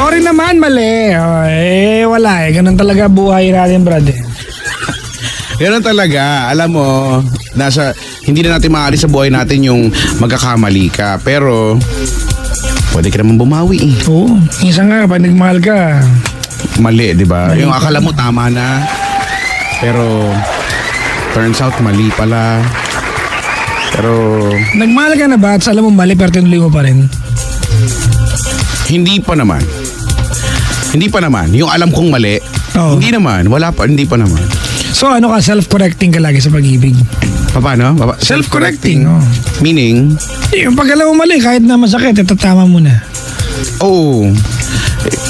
Sorry naman, mali. Wala eh. Ganun talaga buhay natin, brad. Ganun talaga. Alam mo, hindi na natin maalis sa buhay natin yung magkakamali ka. Pero, pwede ka naman bumawi eh. Oo. Minsan nga, pag nagmahal ka, mali, di ba? Mali Yung ka. akala mo tama na. Pero, turns out mali pala. Pero, nagmahal ka na ba at alam mo mali pero tinuloy mo pa rin? hindi pa naman. Hindi pa naman. Yung alam kong mali, Oo. hindi naman. Wala pa, hindi pa naman. So ano ka, self-correcting ka lagi sa pag-ibig? Paano? Self-correcting, oh. Meaning? Yung pag alam mo mali, kahit na masakit, tama mo na. Oo.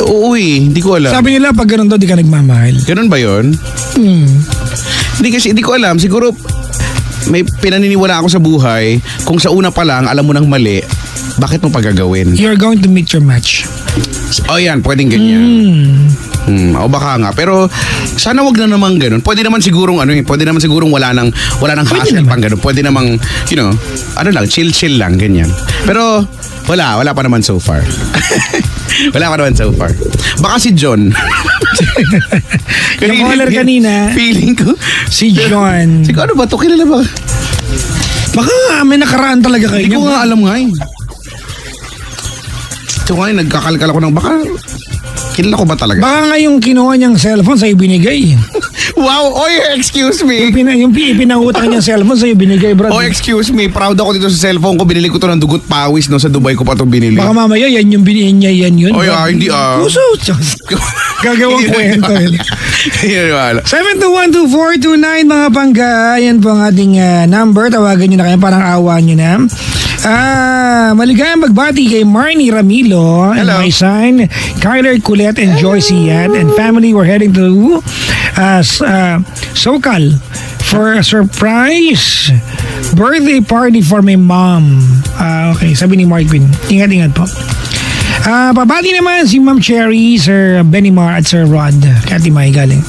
Oo hindi ko alam. Sabi nila, pag ganun daw, di ka nagmamahal. Ganun ba yun? Hindi ko alam. Siguro, may pinaniniwala ako sa buhay. Kung sa una pa lang, alam mo nang mali, bakit mo pagagawin? You're going to meet your match. O yan, pwedeng ganyan. O baka nga. Pero, sana wag na namang ganun. Pwede naman sigurong wala nang hassle pang ganun. Pwede namang, chill lang, ganyan. Pero, wala pa naman so far. Wala pa naman so far. Baka si John. Yung caller kanina, feeling ko. si John. Siguro ano ba ito? Kilala ba? Baka may nakaraan talaga kayo. Hindi ko nga alam nga eh. So ngayon, nagkakalkal ako ng baka. Kilala ko ba talaga? Baka nga yung kinuha niyang cellphone sa'yo binigay. Wow! Oy, excuse me! Yung pinangutang niyang cellphone sa'yo binigay, brad. Oh, excuse me. Proud ako dito sa cellphone ko. Binili ko to ng dugot pawis no sa Dubai ko pa to binili. Baka mamaya yan yung binigay niya, yan yun. Oy, hindi Puso! Gagawang kwento. Yan wala. 7212429 mga pangga. Yan po ang ating number. Tawagan nyo na kayo. Parang awa nyo na. Maligayang magbati kay Marnie Ramilo and Hello. my son Kyler Colette and Joyce Ian and family. We're heading to Sokal for a surprise birthday party for my mom. Okay, sabi ni Marquin. Ingat-ingat po. Pabati naman si Ma'am Cherry, Sir Benimar at Sir Rod. Kati May galing.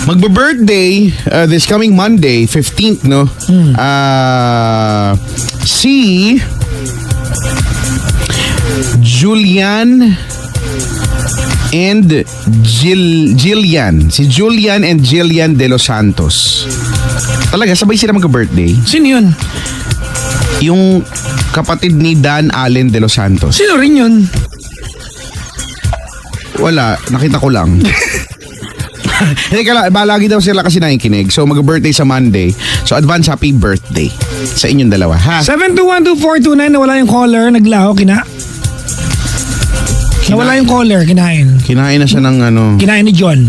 Magbe-birthday this coming Monday, 15th, no? Si Julian and Jillian. Si Julian and Jillian de los Santos. Talaga, sabay sila magbe-birthday. Sino yun? Yung kapatid ni Dan Allen de los Santos. Sino rin yun? Wala, nakita ko lang. Hindi lagi daw sila kasi nakikinig. So mag-birthday sa Monday. So advance happy birthday sa inyong dalawa, ha? 7212429 nawala yung caller, naglaho, nawala yung caller, kinain. Kinain na siya ng Kinain ni John.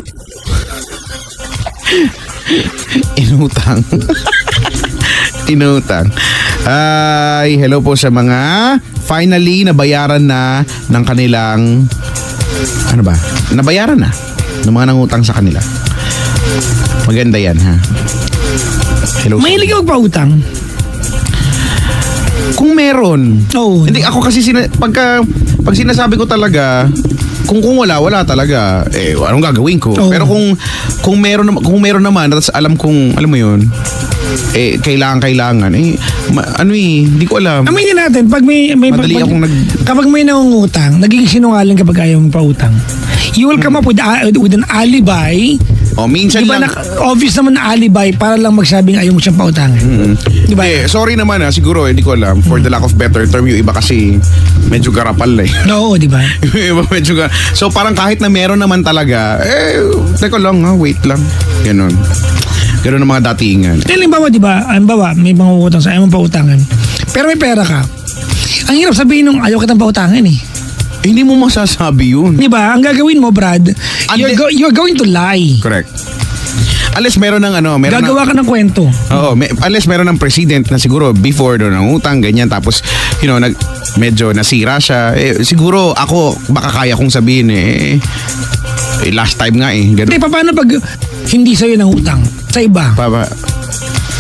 inutang. Inutang. Ay, hello po sa mga finally nabayaran na ng kanilang nabayaran na ng mga nangutang sa kanila. Maganda yan, ha? Hello. Mahilig ka magpautang? Kung meron. Oo. Hindi, ako kasi pag sinasabi ko talaga, kung wala talaga, anong gagawin ko? Oo. Pero kung meron naman, tapos alam mo yun, kailangan, hindi ko alam. Aminin natin, pag Madali akong kapag may nangungutang, naging sinungaling kapag ayaw mong pautang. You will come up with an alibi. Minsan Diba lang. obvious naman na alibi para lang magsabing ayaw mo siyang pautang. Diba? Sorry naman siguro, hindi ko alam. For the lack of better term, yung iba kasi medyo garapal eh. Oo, diba? Yung iba medyo So parang kahit na meron naman talaga, teka lang wait lang. Ganon ang mga datingan. Halimbawa, diba? Halimbawa, may mga utang sa ayaw mong pautangan. Pero may pera ka. Ang hirap sabihin nung ayaw kitang pautangan eh. Hindi mo masasabi yun. Diba? Ang gagawin mo, Brad, you're going to lie. Correct. Unless meron ng Gagawa ka ng kwento. Oo, unless meron ng president na siguro before doon ng utang, ganyan, tapos, medyo nasira siya. Siguro ako, baka kaya kong sabihin last time nga ganun. Hindi, paano pag hindi sa'yo ng utang? Sa iba?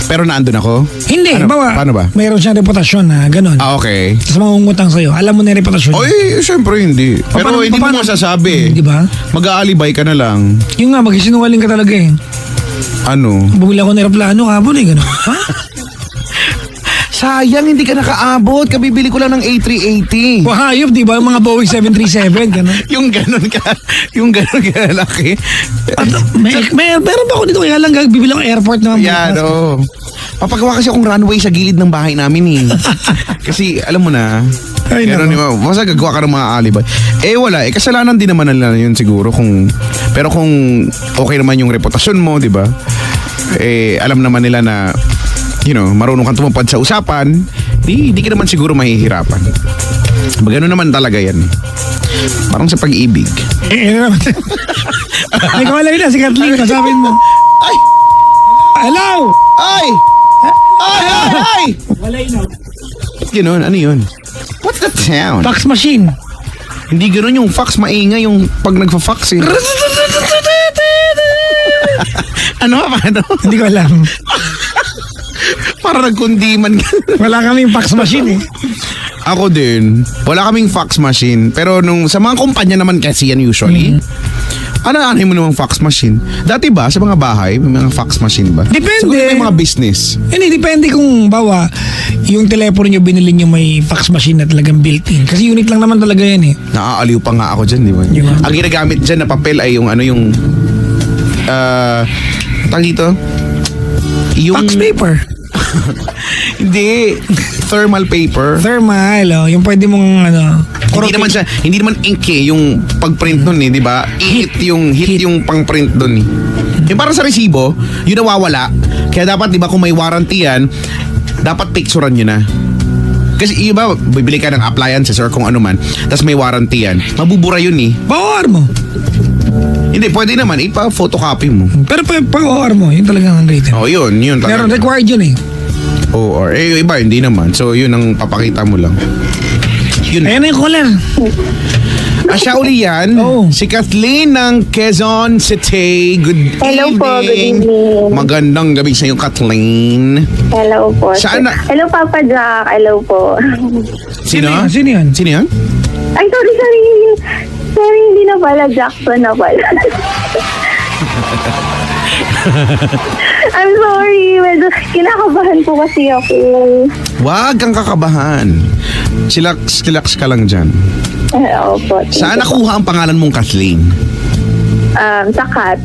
Pero naandun ako? Hindi, paano ba? Mayroon siyang reputasyon na gano'n. Okay. Tapos mangungutang sa'yo. Alam mo na yung reputasyon. Oy, syempre hindi. Pero hindi mo masasabi. Di ba? Mag-aalibay ka na lang. Yung nga, magsisinungaling ka talaga eh. Ano? Bumili ako ng aeroplano kahapon eh, gano'n. Ha? Sayang, hindi ka nakaabot. Kabibili ko lang ng A380. Wahayop, di ba? Yung mga Boeing 737, gano'n. Yung ganun ka laki. Meron ba ako dito? Kaya lang bibilang airport naman. Yan, oo. Papagawa kasi akong runway sa gilid ng bahay namin eh. Kasi alam mo na, Ay, meron nako. basta gagawa ka ng mga alibay. Wala, kasalanan din naman nila yun siguro pero kung okay naman yung reputasyon mo, di ba? Alam naman nila na marunong kang tumupad sa usapan, di ka naman siguro mahihirapan. Gano'n naman talaga yan. Parang sa pag-ibig. Ano naman? May kawalay na si Kathleen, kasapin mo. Ay! Hello! Ay! Ay! Walay na. Gano'n, ano yun? What's the sound? Fax machine. Hindi gano'n yung fax, maingay yung pag nagfa-fax eh. Ano ba? Ano? Hindi ko alam. Para nagkundiman ka. Wala kaming fax machine eh. Ako din. Wala kaming fax machine. Pero sa mga kumpanya naman kasi yan usually. Ano mo namang fax machine? Dati ba sa mga bahay, may mga fax machine ba? Depende. Siguro may mga business. Hindi, depende kung bawa yung telepono nyo binili nyo may fax machine na talagang built-in. Kasi unit lang naman talaga yan eh. Naaaliw pa nga ako dyan, di ba? Di ba? Ang ginagamit dyan na papel ay yung tawag dito? Yung Fax paper. Hindi. Thermal paper. Thermal, yung pwede mong Hindi naman ink eh, yung pag-print nun eh, di ba? Heat yung pang-print dun eh. Yung parang sa resibo, yun nawawala. Kaya dapat, di ba, kung may warranty yan, dapat picturean nyo na. Kasi iba, bibili ka ng appliances or kung ano man, tapos may warranty yan, mabubura yun eh. pa-OR mo. Hindi, pwede naman, ipa-photocopy mo. Pero pa-OR mo, yun talagang ang rated. Oh, yun Pero talaga. required yun eh. Or iba, hindi naman. So, yun ang papakita mo lang. Yun. Ayan na yung caller. Siya uli yan. Oo. Si Kathleen ng Quezon City. Good Hello evening. po, good evening. Magandang gabi sa iyo, Kathleen. Hello po. Saan na- Hello, Papa Jack. Hello po. Sino? Sino yun? Sino yan? Ay, sorry. Sorry, hindi na pala. Jackson na pala. I'm sorry. Medyo kinakabahan po kasi ako. Wag kang kakabahan. Chillax ka lang dyan. Opo. Saan nakuha ang pangalan mong Kathleen? Sa cat.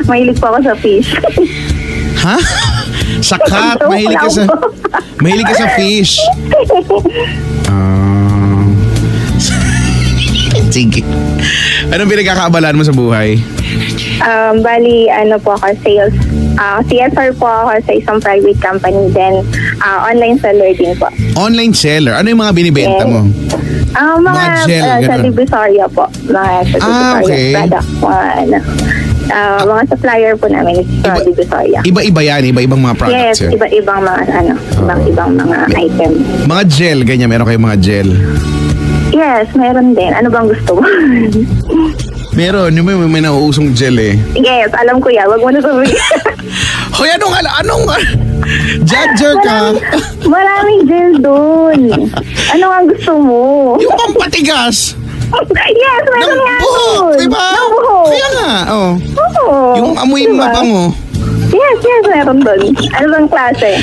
Mahilig po ako sa fish. Ha? Sa cat? Joke Mahilig ka sa... lang po. Mahilig ka sa fish. Sige. Anong pinagkakaabalaan mo sa buhay? Bali, ano po ako, sales. CSR po ako sa isang private company. Then, online seller din po. Online seller. Ano yung mga binibenta mo? Mga gel, sa ganun. Divisoria po. Mga sa Divisoria okay. product. Mga supplier po namin sa Divisoria. Iba-iba yan. Iba-ibang mga products Yes, yan. iba-ibang mga ibang mga item. Mga gel, ganyan. Meron kayong mga gel. Yes, meron din. Ano bang gusto mo? Meron. Yung may nauusong gel eh. Yes, alam ko yan. Wag mo na sabihin. Hoy, anong judger ka? Maraming gel doon. Ano ang gusto mo? Yung pampatigas. Yes, meron Ng nga buhok, doon. diba? Ng buhok. Kaya nga, oh. Oo. Yung amoy Diba? mabango. Yes, meron doon. Ano bang klase?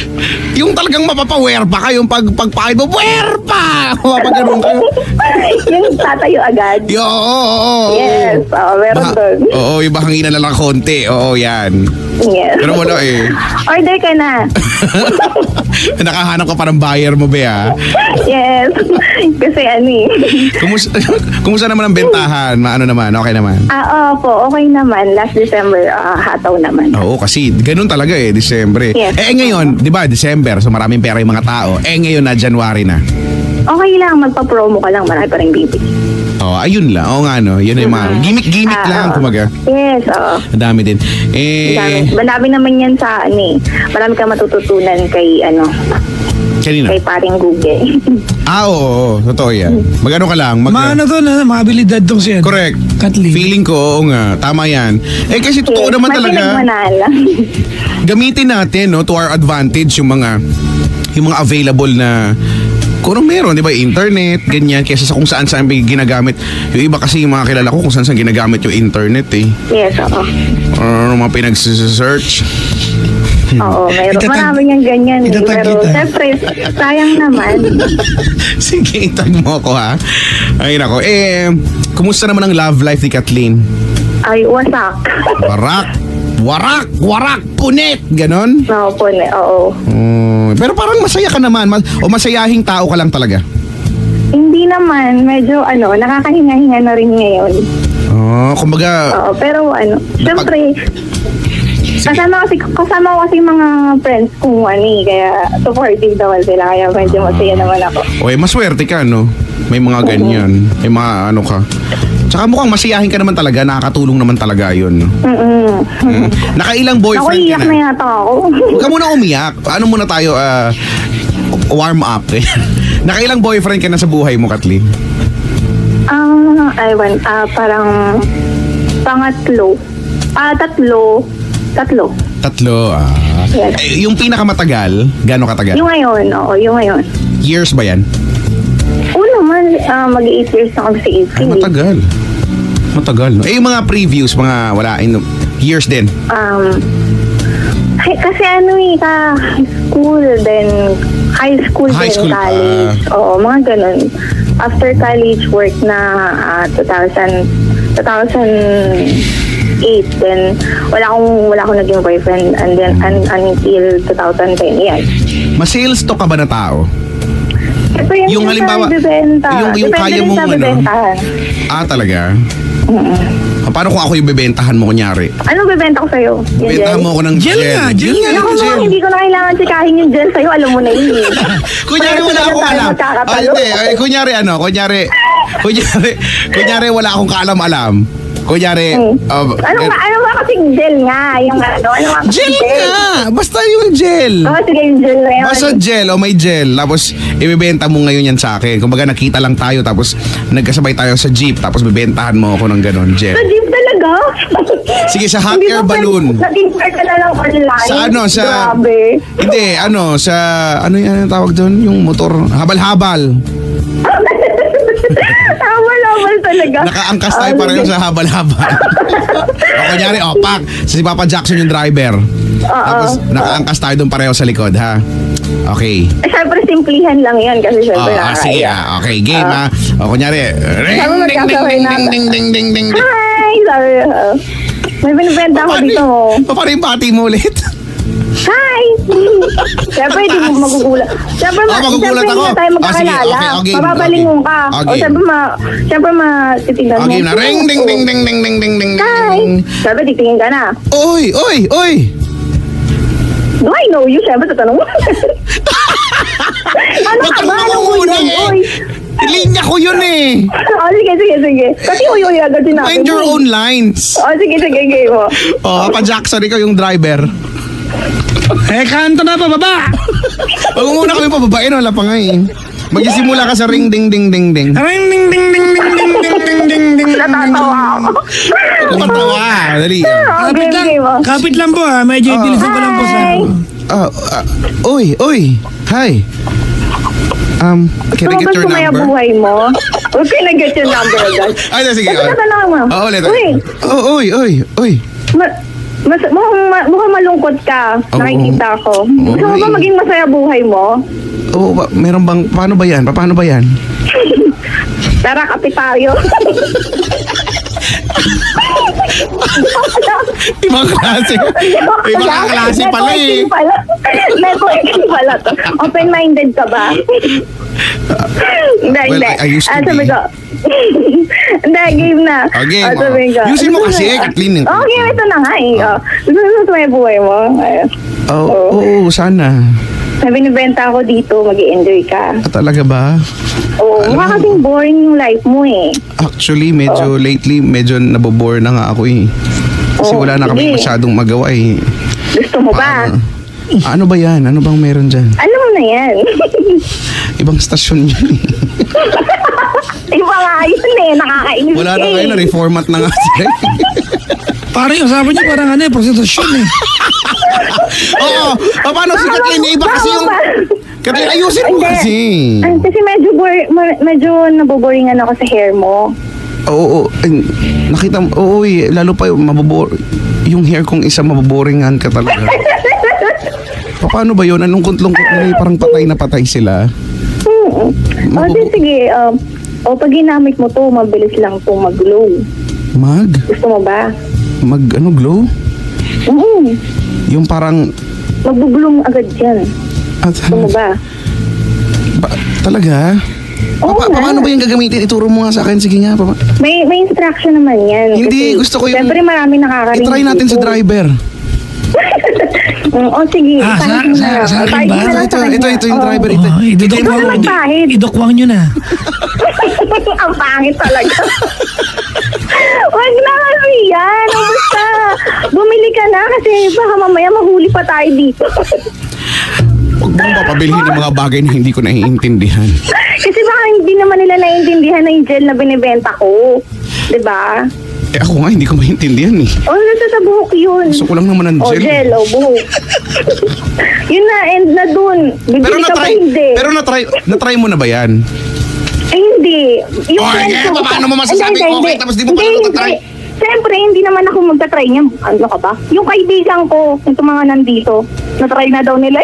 Yung talagang mapapawer pa ka, yung pagpakit mo, wer pa! Mapapagano'n kayo. Yung tatayo agad. Oo. Yes, meron doon. Oo, yung bahangina na lang konti. Oo, yan. Yes. Pero wala eh. Order ka na. Nakahanap ka pa ng buyer mo, Bea. Yes. Kasi Kumusta naman ang bentahan? Ano naman? Okay naman? Opo, okay naman. Last December, hataw naman. Oo, kasi ganun talaga eh, Disyembre. Yes. Ngayon, di ba, December, so maraming pera yung mga tao. Ngayon na, January na. Okay lang, magpa-promo ka lang. Marami pa rin bibig. Oh, ayun lang. Oo nga, no. Yun yung mga gimmick lang, kumaga. Yes, oo. Ang dami din. Madami naman yan sa marami kang matututunan kay Kanina? kay paring Google. Oo. Totoo yan. Magano ka lang? Maano to na, mabilidad tong siya. Correct. Kathleen. Feeling ko, oo nga. Tama yan. Kasi totoo naman talaga. Manala. Gamitin natin, no, to our advantage yung mga available na kung anong meron, di ba, internet, ganyan, kaysa sa kung saan ginagamit. Yung iba kasi yung mga kilala ko kung saan ginagamit yung internet eh. Yes, oo. Or mga pinag-search. Oo, Itatag- marami niyang ganyan. itatag Pero kita. syempre, sayang naman. Sige, itag mo ako ha. Ay nako. Kumusta naman ang love life ni Kathleen? Ay, wasak. Warak, punit, ganon? Oo po, oo. Pero parang masaya ka naman, o masayahing tao ka lang talaga. Hindi naman, medyo nakakahinga-hinga na rin ngayon. Kumbaga, Oo, pero syempre, kasama ko kasi mga friends kong kaya supportive naman sila, kaya medyo masaya naman ako. maswerte ka, no? May mga ganyan. May mga ka. Tsaka mukhang masiyahin ka naman talaga, nakakatulong naman talaga yun. No? Nakailang Ako boyfriend iyak ka na na? yata ako. Huwag ka muna umiyak. Ano muna tayo, warm up. Nakailang boyfriend ka na sa buhay mo, Kathleen? Parang pangatlo. Tatlo. Tatlo. Yes. Yung pinakamatagal, gaano katagal? Yung ngayon, yung ngayon. Years ba yan? Naman, mag-8 years na kami sa Ay, AP. matagal. No? Yung mga previews, mga years din. Kasi high school High din, school pa. college. Oo, mga ganun. After college work na 2008, then wala akong naging boyfriend, and then until 2010, yan. Mas-sales to ka ba na tao? Siyempre, Yung halimbawa, yung kaya mong bibentahan. Talaga? Paano kung ako yung bebentahan mo kunyari? Ano bibenta ko sa'yo? Yung Bentahan mo ako ng Gel nga, gel nga. Ako mo, hindi ko na kailangan sikahin yung gel sa'yo. Alam mo na yun. Kunyari wala akong alam. Kunyari wala akong kaalam-alam. Kunyari, Ano ba kasing gel nga? Yung ano ba gel kasing nga! Basta yung gel. Sige, yung gel na yun. Basta gel o may gel. Tapos, ibebenta mo ngayon yan sa akin. Kumbaga, nakita lang tayo. Tapos, nagkasabay tayo sa jeep. Tapos, bebentahan mo ako ng ganon, gel. Sa jeep talaga? Sige, sa hot Hindi air ba balloon. Nag-inquire ka na lang online? Grabe. Hindi, ano yung tawag doon? Yung motor, habal-habal. Habal-habal talaga. Nakaangkas tayo pareho sa habal-habal. O kunyari, pak, si Papa Jackson yung driver. Tapos, nakaangkas tayo doon pareho sa likod, ha? Okay. Siyempre, simplihan lang yan kasi siyempre Sige, okay, game, ha? O kunyari, ring, Sabi mo, ding, ding, magkasabay ding, na. ding, ding, ding, ding, ding. Hi! Sabi, may binibenta ako dito. Paano yung pati mo ulit? Hi! Siyempre, hindi mo magugulat. Siyempre, magugulat siyempre, ako. hindi na tayo magkakalala. Okay. Mababalingon ka. Okay. Siyempre, matitignan mo. Okay na, ring, ding, ding, ding, ding, ding, ding, ding, Hi! ding. Siyempre, titingin ka na. Oy! Do I know you? Siyempre, tatanong mo. Ano ka ba? Ano mo yun, boy? Linya ko yun eh. Sige. Kasi uy, agad din natin. Mind your own lines. Sige, game mo. Papa Jackson, ikaw yung driver. Kanto na pa, baba! Pag muna kami pababain, wala pa nga eh. Magsisimula ka sa ring, ding, ding, ding, ding. Ring, ding, ding, ding, ding, ding, ding, ding, ding, ding. Natatawa ako. Tumatawa. Dali. Kapit lang po, medyo itilisan ko lang po sa... Oy. Hi. Can I get your Kumaya number? buhay mo. Huwag ka na-get your number agad. Ay, sige. Kasi natanong mo. Ulit. Oy. Mukhang malungkot ka. Oo. Nakikita ko. Gusto mo ba maging masaya buhay mo? Meron bang, paano ba yan? Tara, kape tayo. Ibang klase pala eh. Networking pala to. Open-minded ka ba? Hindi. I used to Sabi be. ko, hindi, game na. Okay, Sabi ko, Yusin mo kasi, Kathleen. Okay, ito na nga eh. Gusto mo buhay mo? Oo, sana. Binibenta ako dito, mag-i-enjoy ka. Talaga ba? Mukha kasing boring yung life mo eh. Actually, lately, medyo nabobore na nga ako eh. Kasi wala na kami sige. masyadong magawa eh. Gusto mo ba? Ano ba yan? Ano bang meron dyan? Alam mo na yan. Ibang stasyon yan eh. Iba nga yun eh, nakakainis Wala na eh. kayo, na-reformat na nga sila. Parang yung usapan niya parang prostitusyon eh. Oo, paano si Kathleen? Iba kasi yung... Kathleen, ayusin mo Hindi. kasi. Kasi medyo naboboringan ako sa hair mo. Oo, nakita mo, lalo pa yung yung hair kong isa maboboringan ka talaga. Paano ba yun? Anong lungkot nila? Parang patay na patay sila. Sige. Pag ginamit mo to, mabilis lang to mag-glow. Gusto mo ba? Glow? Yung parang... Mag-bloom agad yan. Gusto mo ba? Talaga? Paano ba yung gagamitin? Ituro mo nga sa akin. Sige nga, May instruction naman yan. Hindi, gusto ko yung... Siyempre marami nakakarinig. I-try natin sa driver. Sige. Sa akin ba? Ito yung driver. Idokwang nyo na. Ang pangit talaga. Wag na kasi yan. Basta, bumili ka na kasi baka mamaya mahuli pa tayo dito. Huwag mong papabilhin ng mga bagay na hindi ko naiintindihan. Kasi baka hindi naman nila naiintindihan na yung gel na binibenta ko. Diba? Ako nga, hindi ko maintindihan eh. Nasa sa buhok yun. Gusto ko lang naman ng gel. Gel, buhok. Yun na, end na dun. Bibili ka pa hindi. Pero na-try mo na ba yan? Ay, hindi. Yung paano mo masasabi okay tapos di mo pa na-try? Siyempre, hindi naman ako magta-try niya. Ano ka ba? Yung kaibigan ko, yung mga nandito, na-try na daw nila.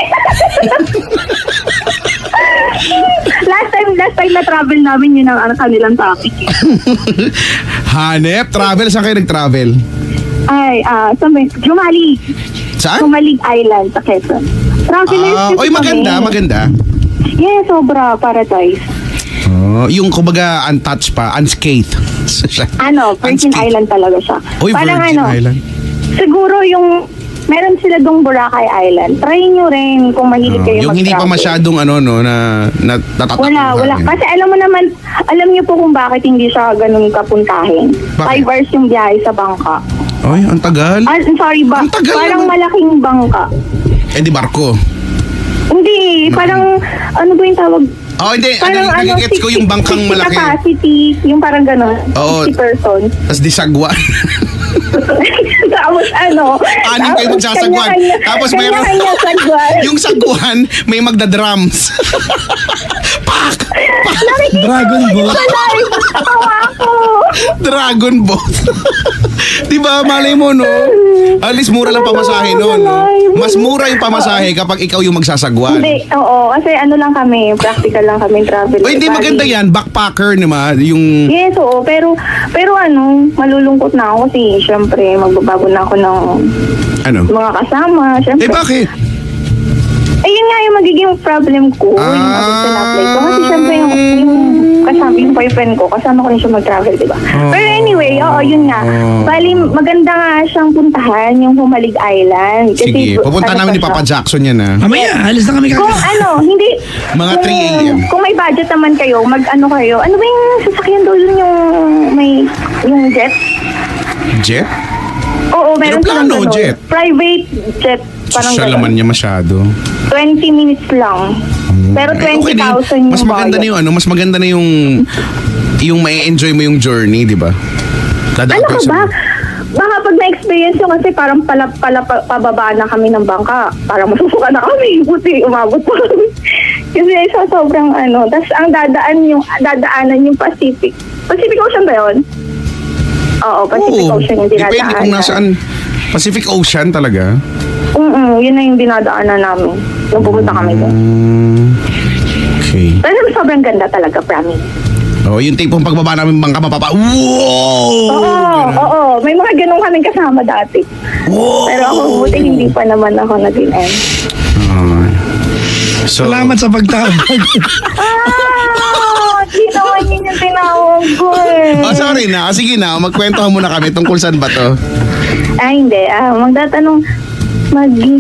Last time na travel namin, yun ang kanilang topic. Hanep, travel. Saan kayo nag-travel? Ay, Jumalig. Saan? Jumalig Island sa Quezon. Travelers. Maganda. Yes, sobra. Paradise. Yung kumbaga untouched pa, unscathed. Virgin Island talaga siya. Virgin Island. Siguro yung meron sila dong Boracay Island. Try nyo rin kung mahilig kayo yung hindi pa masyadong na natatakot. Wala. Kasi alam niyo po kung bakit hindi siya ganun kapuntahin. 5 hours yung biyahe sa bangka. Ay, ang tagal. Sorry ba? Parang malaking bangka. Di barko. Hindi, parang ano ba yung tawag? Hindi. Nagigets ko yung bangkang malaki. Capacity, yung parang gano'n. 60 persons. Tapos disagwan. Tapos anim kayo magsasagwan. Tapos meron yung sagwan, may magda-drums. Pak! Dragon Boat. Dragon Boat. Diba, malay mo, no? At least mura lang pamasahe no? Mas mura yung pamasahe kapag ikaw yung magsasagwan. Hindi, oo. Kasi lang kami, practical lang kami travel. Hindi maganda yan. Backpacker naman. Yes, oo. Pero malulungkot na ako kasi syempre magbabago na ako ng mga kasama. Syempre. Bakit? Yun nga yung magiging problem ko. Yung apply ko. Kasi syempre yung kasama, yung boyfriend ko, kasama ko rin siya mag-travel, diba? Pero anyway, yun nga. Bali, maganda nga siyang puntahan, yung Humalig Island. Kasi, sige, pupunta namin ni Papa Jackson yan Mamaya, alis na kami kung hindi. Mga 3 a.m. Kung may budget naman kayo, kayo. Ano ba yung sasakyan doon yung jet? Jet? Oo, meron silang gano'n. Jet? Private jet. Parang Social naman niya masyado. 20 minutes lang. Pero 20,000 yung mas maganda na yung mas maganda na yung mai-enjoy mo yung journey, di ba? Ano ka ba? Baka pag na-experience yung kasi parang pababa na kami ng bangka. Parang masusuka na kami. Buti, umabot pa kami. Kasi sobrang tas ang dadaanan yung Pacific. Pacific Ocean ba yun? Oo, Pacific Ocean yung dinadaanan. Depende kung nasaan. Pacific Ocean talaga? Yun na yung dinadaanan namin. Nung pumunta kami doon. Okay. Pero sobrang ganda talaga, promise. Yung tipong pagbaba namin bangka wow! Oo. May mga ganun kaming kasama dati. Wow! Pero ako, buti hindi pa naman ako nag-in-end. Salamat sa pagtawag. Di naman yun yung tinawag ko sorry na. Sige na, magkwentuhan muna kami tungkol saan ba to? Hindi. Magtatanong,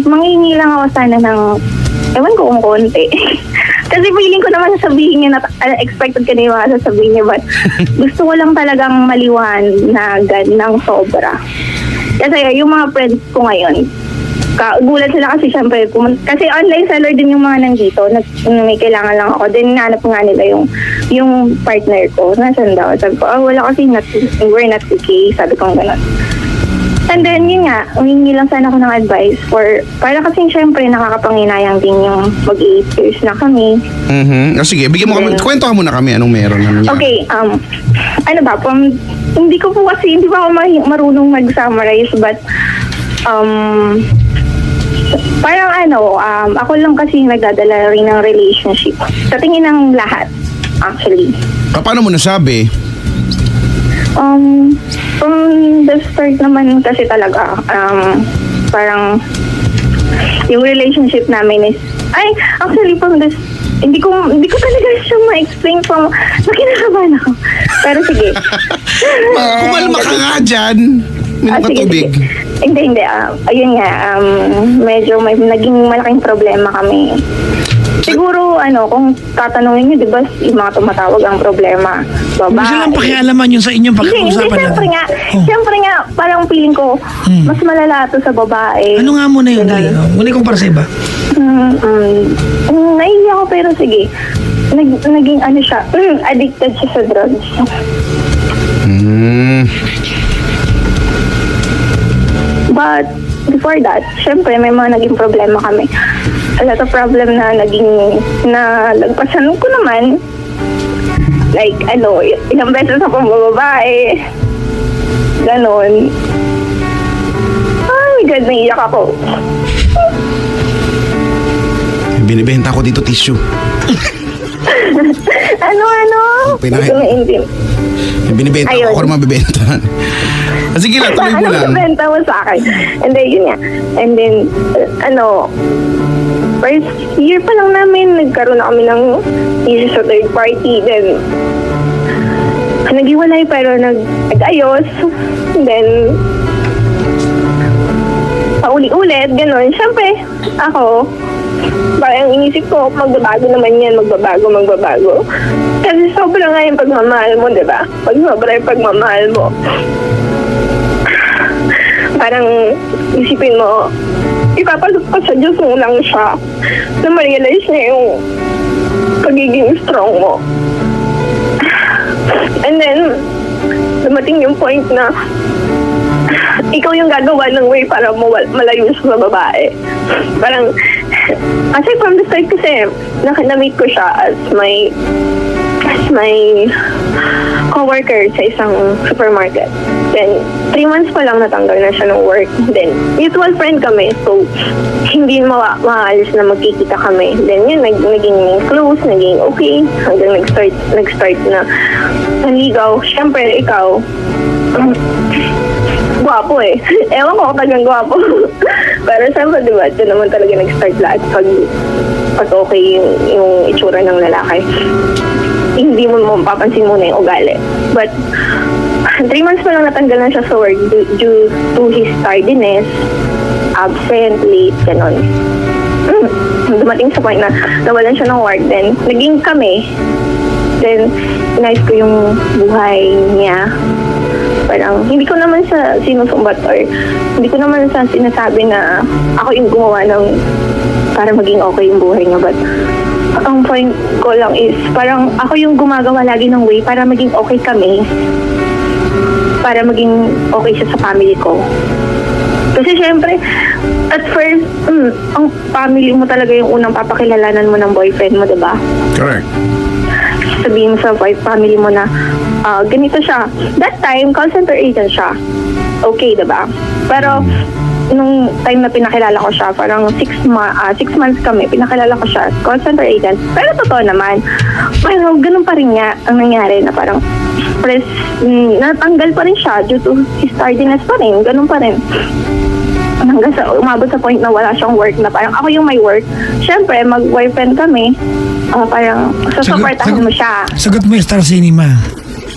mangingi lang ako sana ng, ewan ko kung konti. Kasi feeling ko naman sasabihin niya na expected ka na yung mga sasabihin niya, but gusto ko lang talagang maliwanagan ng sobra. Kasi yung mga friends ko ngayon, gulat sila kasi syempre, kasi online seller din yung mga nandito, may kailangan lang ako. Then nanap nga nila yung partner ko, nasan daw? Sabi ko, wala kasi we're not okay. Sabi ko gano'n. And then, yun nga, humingi lang sana ako ng advice para kasi syempre nakakapanginayang din yung mag-8 years na kami. Sige, bigyan mo kami, kwento ka muna kami, anong meron naman yan? Okay, hindi pa ako marunong mag-summarize, but, parang ako lang kasi nagdadala rin ng relationship. Sa tingin ng lahat, actually. Paano mo nasabi? From the start naman kasi talaga, parang yung relationship namin is, actually from this, hindi ko talaga siya ma-explain from, nakinakabahan ako. Pero sige. Kumalma ka nga dyan. Minum ka Sige, tubig. sige. Hindi. Ayun nga, medyo may naging malaking problema kami. Siguro, kung tatanungin niyo, di ba, yung mga tumatawag ang problema. Huwag silang pakialaman yun sa inyong Hindi, pag-uusapan siyempre nga. Siyempre nga, parang feeling ko, mas malala to sa babae. Ano nga muna yun? Dali. Muna kong para sa iba. Naiiyak ako pero sige. Naging siya, addicted siya sa drugs. But, before that, syempre may mga naging problema kami. A lot of problem na lagpasan ko naman. Like, ilang beses ako bababae. Ganon. Ay, my God, naiiyak ako. Binibenta ko dito tissue. Hindi ko maintindihan. Binibenta Ayun. ko na mabibenta. Sige lang, tuloy mo lang. Benta mo sa akin. And then, yun nga. And then, first year pa lang namin, nagkaroon na kami ng issues sa third party. Then, nag-iwalay pero nag-ayos. Then, pauli-ulit, gano'n. Siyempre, ako, parang inisip ko, magbabago naman yan, magbabago. Kasi sobra nga yung pagmamahal mo, di ba? Pag sobra yung pagmamahal mo, parang isipin mo, ipapasok pa sa Diyos mo lang siya na ma-realize niya yung pagiging strong mo. And then, dumating yung point na ikaw yung gagawa ng way para malayo sa babae. Parang, kasi from the start kasi, na-meet ko siya as my co-worker sa isang supermarket. Then, 3 months pa lang natanggal na siya ng work. Then, mutual friend kami. So, hindi maalis na magkikita kami. Then, yun, naging close, naging okay. Hanggang nag-start na naligaw. Siyempre, ikaw, gwapo eh. Ewan ko talagang gwapo. Pero siyempre, di ba, ito naman talaga nag-start lahat pag okay yung itsura ng lalaki. Hindi mo mapapansin muna yung ugali. But, 3 months pa lang natanggal na siya sa work due to his tardiness, absent, late, ganon. Dumating sa point na nawalan siya ng work. Then, naging kami. Then, inayos ko yung buhay niya. Parang, hindi ko naman sa sinusumbat or hindi ko naman sa sinasabi na ako yung gumawa ng para maging okay yung buhay niya. But, ang point ko lang is, parang ako yung gumagawa lagi ng way para maging okay kami. Para maging okay siya sa family ko. Kasi syempre, at first, ang family mo talaga yung unang papakilalanan mo ng boyfriend mo, diba? Correct. Sabihin mo sa family mo na, ganito siya. That time, call center agent siya. Okay, diba? Pero, nung time na pinakilala ko siya, parang 6 months kami, pinakilala ko siya, call center agent. Pero totoo naman, pero ganun pa rin nga ang nangyari na parang natanggal pa rin siya due to his tardiness pa rin, ganun pa rin. Hanggang sa umabot sa point na wala siyang work na parang ako yung may work. Siyempre, mag-boyfriend kami, parang sasupportahan mo siya. Sagot mo yung Star Cinema.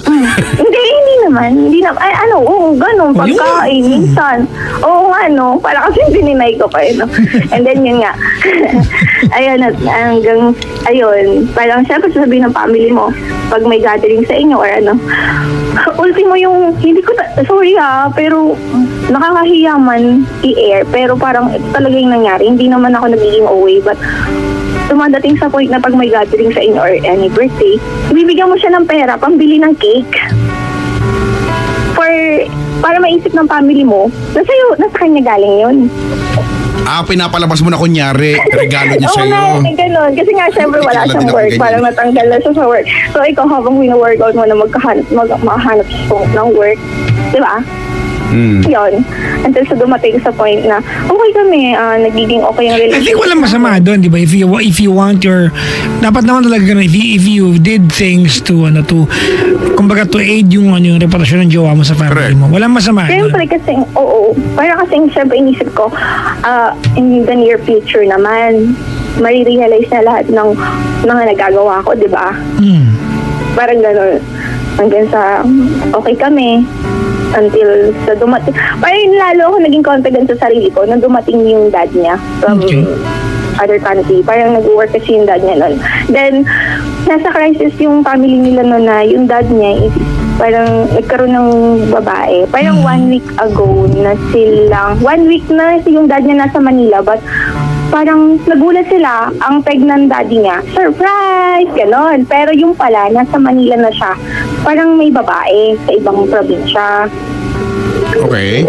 Hindi naman. Oo, ganun. Pagkain, minsan. Oo nga, no. Para kasi dininay ko pa yun, no? And then, yun nga. Ayun, parang syempre sasabihin ng family mo, pag may gathering sa inyo or ultimo yung, sorry pero nakakahiya man i-air, pero parang ito talaga yung nangyari. Hindi naman ako nagiging away, but dumadating sa point na pag may gathering sa inyo or any birthday, ibibigyan mo siya ng pera pambili ng cake. Para maisip ng family mo, nasa kanya galing yun. Pinapalabas mo na kunyari, regalo niya sa'yo. Oo nga, ganun. Kasi nga, syempre, wala siyang work. Parang natanggal na siya sa work. So, ikaw, habang wina-workout mo na makahanap ng work, di ba? Yon. Until sa dumating sa point na, okay kami, nagiging okay yung I relationship. think walang masama doon, di ba? If you want your, dapat naman talaga ganun. If you did things to kumbaga to aid yung reputasyon ng jowa mo sa family Correct. mo. Walang masama doon. Siyempre kasi, oo. Para kasi siyempre inisip ko, in the near future naman, marirealize na lahat ng mga nagagawa ko, di ba? Parang gano'n. Hanggang sa okay kami. Until sa dumating. Parang lalo ako naging confident sa sarili ko nung dumating yung dad niya from other country. Parang nag-work kasi yung dad niya nun. Then, nasa crisis yung family nila nun na yung dad niya is parang nagkaroon ng babae. Parang 1 week ago na silang, 1 week na yung dad niya nasa Manila, but parang nagulat sila, ang pregnant daddy niya, surprise, ganon. Pero yung pala, nasa Manila na siya, parang may babae sa ibang probinsya. Okay.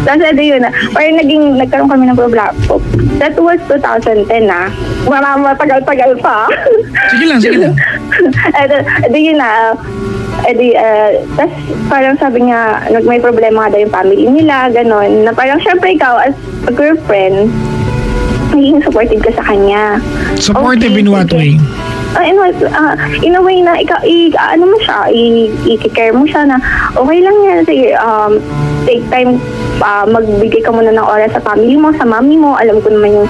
Tapos ito yun, parang nagkaroon kami ng problema. That was 2010 na. Matagal-tagal pa. Sige lang. Ito yun na. Tapos parang sabi niya, may problema nga daw yung family nila, ganon. Na parang syempre ikaw as a girlfriend, magiging supportive ka sa kanya. Supportive in what way? In a way na ano mo siya, i-care mo siya na okay lang yan, sige, take time, magbigay ka muna ng oras sa family mo, sa mami mo. Alam ko naman yung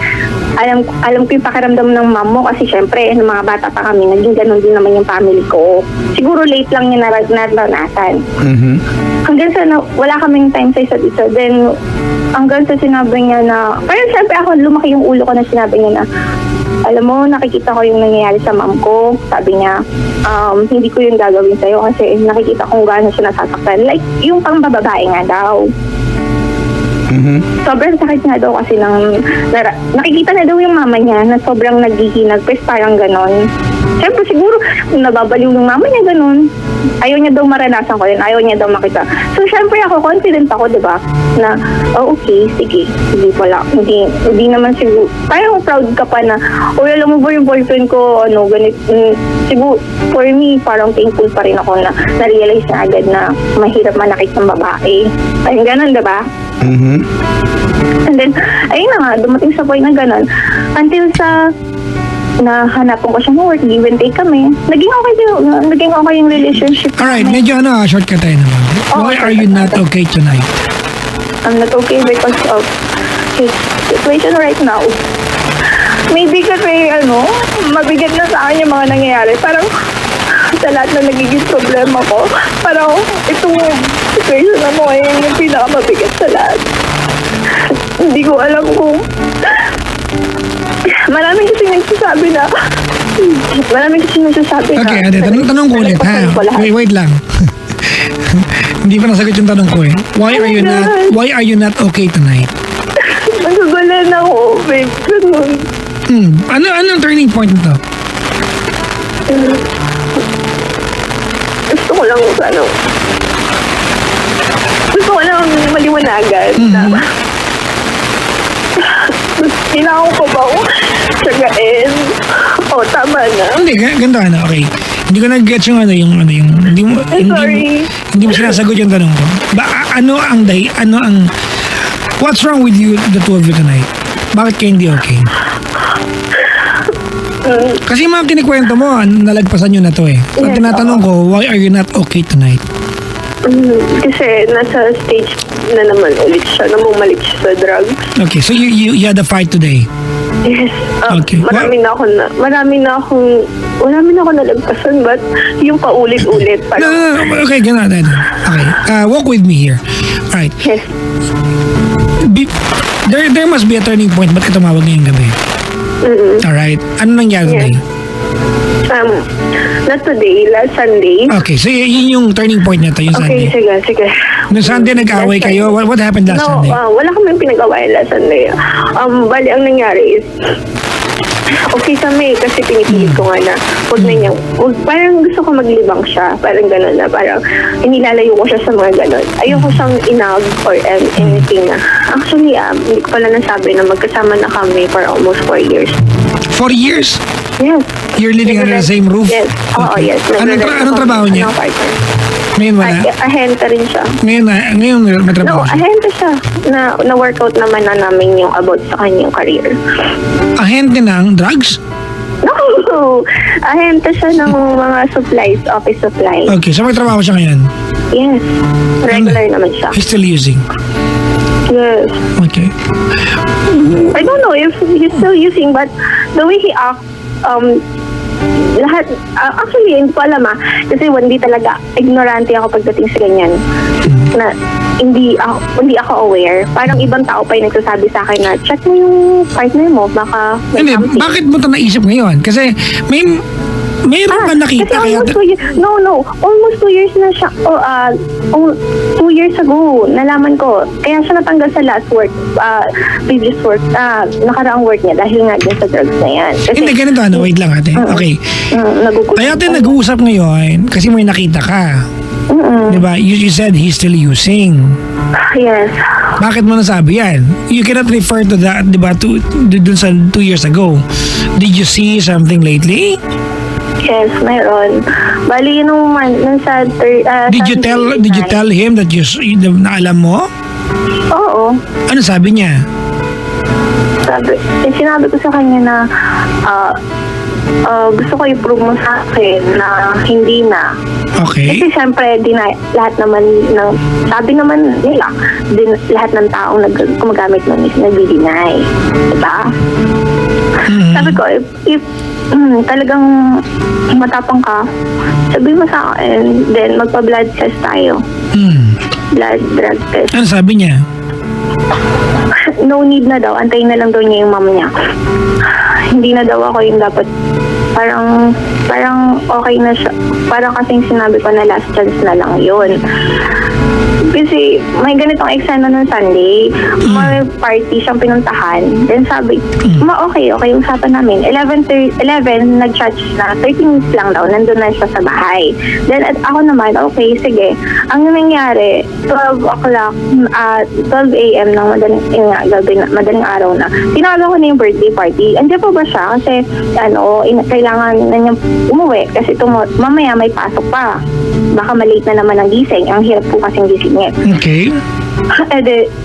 alam ko yung pakiramdam ng mom mo kasi syempre ng mga bata pa kami, naging ganun din naman yung family ko. Siguro late lang niya naranasan. Hanggang sa wala kaming time sa isa't isa. Then hanggang sa sinabi niya na, parang syempre ako lumaki yung ulo ko na sinabi niya na, alam mo, nakikita ko yung nangyayari sa mom ko. Sabi niya, hindi ko yung gagawin sa'yo kasi nakikita kong gano'n siya nasasaktan. Like, yung pang bababae nga daw. Sobrang sakit nga daw kasi nakikita na daw yung mama niya na sobrang naghihinag, pues parang ganon. Siyempre siguro nababaliw yung mama niya ganon. Ayaw niya daw maranasan ko yun, ayaw niya daw makita. So syempre ako, confident ako, diba? Na, okay, sige pala. Hindi naman siguro, parang proud ka pa na, alam mo ba yung boyfriend ko, ganit, siguro, for me, parang thankful pa rin ako na na-realize na agad na mahirap manakit ng babae. Ayun ganon, diba? And then, ayun na nga, dumating sa point na gano'n. Until sa nahanapan ko siya ng work, give and take kami. Naging okay yung relationship. Alright, medyo shortcut tayo naman. Why are you not okay tonight? I'm not okay because of his situation right now. Maybe kasi, mabigat na sa akin yung mga nangyayari. Parang, sa lahat na nagiging problema ko, parang itong situation na mo ngayon yung pinakamabigat sa lahat. Hindi ko alam kung maraming kasi nagsasabi na Okay, ate, tanong ko ulit ha. Wait lang. Hindi pa nasagot yung tanong ko eh. Why are you not okay tonight? Nagagalan ako, babe. Ganun. Ano ang turning point nito? Gusto ko lang maliwanagan na kailangan ko ba tsagain? Tama na. Hindi, ganito okay. Hindi ko nag-get yung hindi mo sinasagot yung tanong ko. What's wrong with you, the two of you tonight? Bakit kayo hindi okay? Kasi yung mga kinikwento mo, nalagpasan nyo na to eh. Pag tinatanong ko, why are you not okay tonight? Kasi nasa stage na naman ulit siya, namumalik siya sa drugs. Okay, so you had a fight today? Yes. Okay. Marami na akong nalagpasan, but yung paulit-ulit. No. Okay, ganun. Okay, walk with me here. Alright. Yes. There must be a turning point. Ba't ka tumawag ngayong gabi? Alright. Ano nangyari today? Not today, last Sunday. Okay, so yun yung turning point nito, yung Okay, Sunday. sige. Noong Sunday nag-away kayo, what happened last Sunday? Wala kaming pinag-awayan last Sunday. Bali, ang nangyari is, okay kami kasi pinipilit ko nga na parang gusto ko maglibang siya, parang gano'n na, parang inilalayo ko siya sa mga gano'n. Ayoko siyang inag or anything na. Actually, hindi ko pala nasabi na magkasama na kami for almost 4 years. 4 years? Yes. You're living under the same roof? Yes. Oo, Okay. yes. Anong trabaho niya? Ngayon wala? Ahente rin siya. Ngayon may trabaho No, siya. ahente siya. Na-workout naman na namin yung about sa kanyang career. Ahente ng drugs? No! Ahente siya ng mga supplies, office supplies. Okay, so may trabaho siya ngayon. Yes. Regular naman siya. He's still using. Yes. Okay. I don't know if he's still using, but the way he acts, lahat, actually, hindi ko alam kasi hindi talaga, ignorante ako pagdating sa ganyan. Na hindi ako aware. Parang ibang tao pa yung nagsasabi sa akin na, check mo yung partner mo, baka may Hindi, something. bakit mo ito naisip ngayon? Kasi mayroon ka nakita kasi kaya... almost 2 years, almost 2 years na siya, 2 years ago, nalaman ko, kaya siya natanggal sa last work, previous work, nakaraang work niya dahil nga din sa drugs na yan. Kasi, Hindi, ganito wait lang ate. Okay. nagugulat. Kaya tayo nag-uusap ngayon kasi may nakita ka. Diba? You said he's still using. Yes. Bakit mo nasabi yan? You cannot refer to that, diba, dun sa 2 years ago. Did you see something lately? Yes, mayroon. Bali, nung sa Did you tell him that na alam mo? Oo. Ano sabi niya? Sinabi ko sa kanya na gusto ko i-prove mo sa akin na hindi na. Okay. Kasi syempre, lahat naman ng, sabi naman nila, lahat ng taong gumagamit nun is nag-deny. Diba? Sabi ko, if talagang matapang ka, sabi mo sa akin, then magpa-blood test tayo. Blood drug test. Ano sabi niya? No need na daw, antayin na lang daw niya yung mom niya. Hindi na daw ako yung dapat, parang okay na siya. Parang kasing sinabi ko na last chance na lang yun. Kasi may ganitong eksena nung Sunday, may party siyang pinuntahan. Then sabi, okay, usapan namin. 11, nag-chat na, 30 minutes lang daw, nandun na siya sa bahay. Then ako naman, okay, sige. Ang nangyari, 12 o'clock, 12 a.m. ng madaling araw na, tinawagan ko na yung birthday party. Andiyan pa ba siya? Kasi, kailangan na niya umuwi kasi mamaya may pasok pa. Baka malate na naman ang gising. Ang hirap po kasing gisingin. Okay.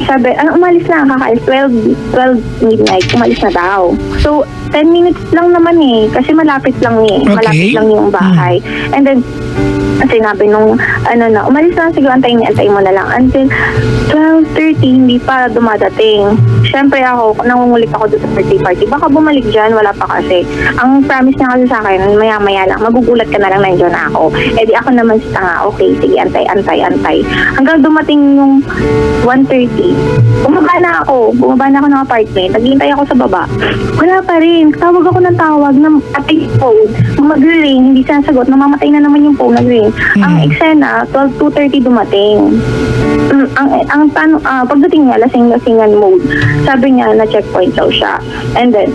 Sabi, umalis na, kakaalis 12 midnight, umalis na daw. So, 10 minutes lang naman kasi malapit lang malapit lang yung bahay. And then, sinabi nung, umalis na, siguro antayin mo na lang. Until 12:30, hindi pa dumadating. Siyempre nangungulit ako doon sa birthday party. Baka bumalik dyan, wala pa kasi. Ang promise niya kasi sa akin, maya-maya lang, magugulat ka na lang, nandiyan na ako. Di ako naman si tanga, okay, sige, antay. Hanggang dumating yung 1:30, bumaba na ako ng apartment, naghihintay ako sa baba. Wala pa rin, tawag ako ng tawag, patay yung phone, mag-ring, hindi sinasagot, namamatay na naman yung phone, nag-ring. Ang eksena, 2:30 dumating. Pagdating niya, lasing-lasingan mode. Sabi niya na checkpoint daw siya. And then,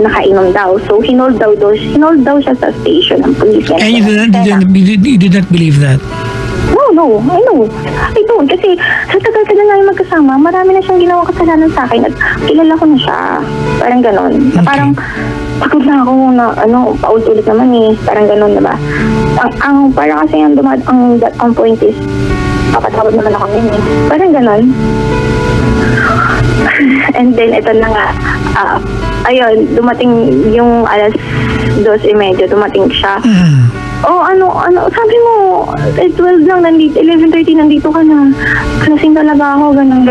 nakainom daw. So, hinold daw siya sa station ng police. And you did not believe that? No, I know. I don't. Kasi sa tagal-tagal na yung magkasama, marami na siyang ginawang kasalanan sa akin at kilala ko na siya. Parang ganon. Okay. Parang pagod na ako na paulit-ulit naman Parang ganon, diba? Parang kasi ang point is, papatawad naman ako ngayon Parang ganon. And then, ito na nga, ayun, dumating yung alas 2:30, dumating siya. Sabi mo, 12 lang, 11:30, nandito ka na. Lasing talaga ako, ganun.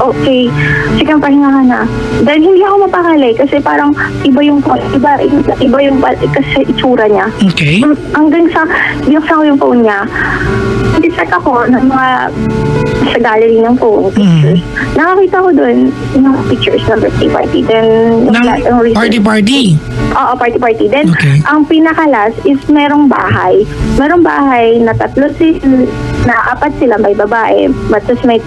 Okay, sige, pahinga ka na. Dahil hindi ako mapakali, kasi parang iba yung kasi itsura niya. Okay. Hanggang sa, binuksan ko yung phone niya, check ako ng mga sa gallery ng phone pictures. Nakakita ko doon yung pictures ng birthday party. Then, Party? Oo, party. Then, Okay. ang pinakalas is merong bahay. Merong bahay na apat sila, may babae. But may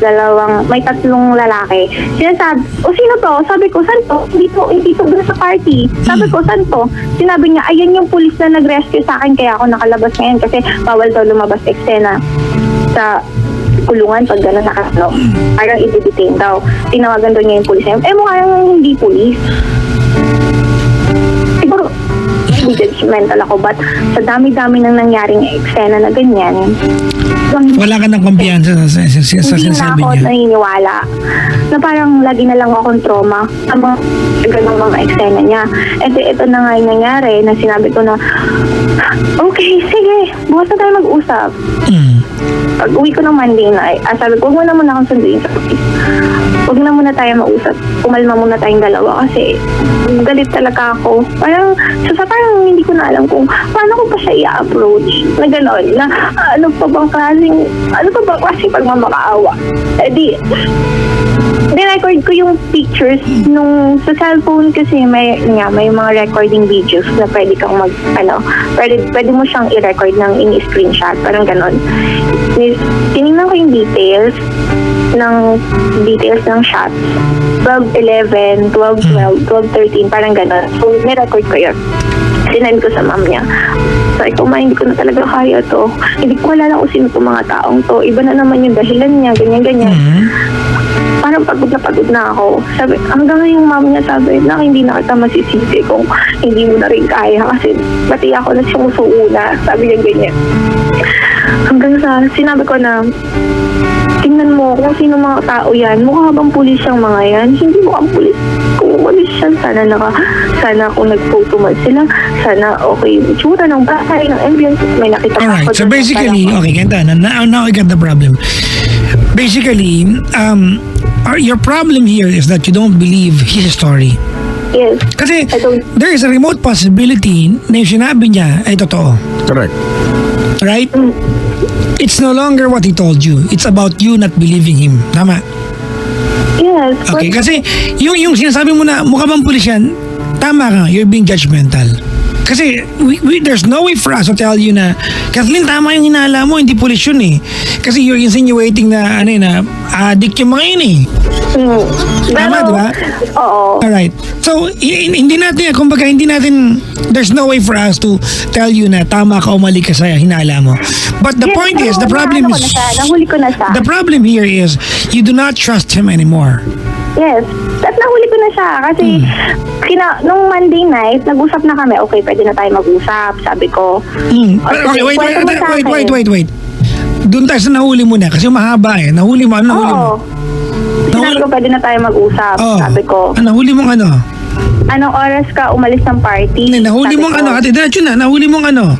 tatlong lalaki. Sinasabi, sino to? Sabi ko, saan to? Hindi to doon sa party. Sabi ko, saan to? Sinabi niya, ayan yung pulis na nag-rescue sa akin, kaya ako nakalabas ngayon kasi bawal daw lumabas eksena sa kulungan pag gano'n parang i-detain daw. Tinawagan daw niya yung pulis. Mukha yung hindi pulis. maging judgmental ako. But sa dami-dami ng nangyaring eksena na ganyan, Wala ka ng kumpiyansa sa hindi na sinasabi ako niya. naniniwala. Na parang lagi na lang akong trauma sa mga ganong mga eksena niya. And ito na nga yung nangyari na sinabi ko na, okay, sige, bukas na tayo mag-usap. Mm. Pag uwi ko ng Monday night, sabi ko, huwag mo na muna akong sunduin sa office. Huwag na muna tayo mausap. Kumalma muna tayong dalawa kasi galit talaga ako. Parang hindi ko na alam kung paano ko pa siya i-approach na gano'n, na ano pa bang klaseng pagmamakaawa. Record ko yung pictures nung sa cellphone kasi may mga recording videos na pwede kang pwede mo siyang i-record ng in-screenshot, parang ganon. Tinignan ko yung details ng shots. 12, 11, 12, 12, 12, 13, parang ganon. So, ni-record ko yun. Sinend ko sa mom niya. Sabi ko, hindi ko na talaga kaya to. Hindi ko kilala kung sino itong mga taong to. Iba na naman yung dahilan niya, ganyan-ganyan. Parang pagod na ako. Sabi, hanggang ngayong mom niya sabi, hindi na kita masisisi kung hindi mo na rin kaya kasi pati ako na sumusuuna. Sabi niya ganyan. Hanggang sa sinabi ko na, tingnan mo kung sino mga tao yan. Mukha bang pulis yung mga yan? Hindi mukhang pulis. Kung pulis yan, sana kung nag-photo man sila, sana okay yung itsura ng bahay, ng ambience. May nakita pa Alright, ako so doon. basically, okay, ganda. Now I got the problem. Basically, your problem here is that you don't believe his story. Yes. Kasi I don't. there is a remote possibility na yung sinabi niya ay totoo. Correct. Right? It's no longer what he told you. It's about you not believing him. Tama? Yes. Okay, But, kasi yung sinasabi mo na mukha bang pulis yan, tama ka, you're being judgmental. Kasi there's no way for us to tell you na, Kathleen, tama yung hinala mo, hindi pulis yun eh. Kasi you're insinuating na, na addict yung mga yun eh. Tama, pero, di ba? Oo. Alright. So, hindi natin, there's no way for us to tell you na tama ka o mali ka sa hinala mo. But the Yes, point pero is, the problem is, nahuli ko na siya. the problem here is, you do not trust him anymore. Yes. At nahuli ko na siya kasi nung Monday night, nag-usap na kami. Okay, pwede na tayo mag-usap, sabi ko. Okay, kwento mo sa akin. wait. Doon tayo sa nahuli mo na kasi mahaba eh. Nahuli mo, ano nahuli mo? Oo. Sinabi ko pwede na tayo mag-usap, sabi ko. Nahuli mong ano? Anong oras ka umalis ng party? Nahuli Sabi mong ko. ano? Ate, diretso na. Nahuli mong ano?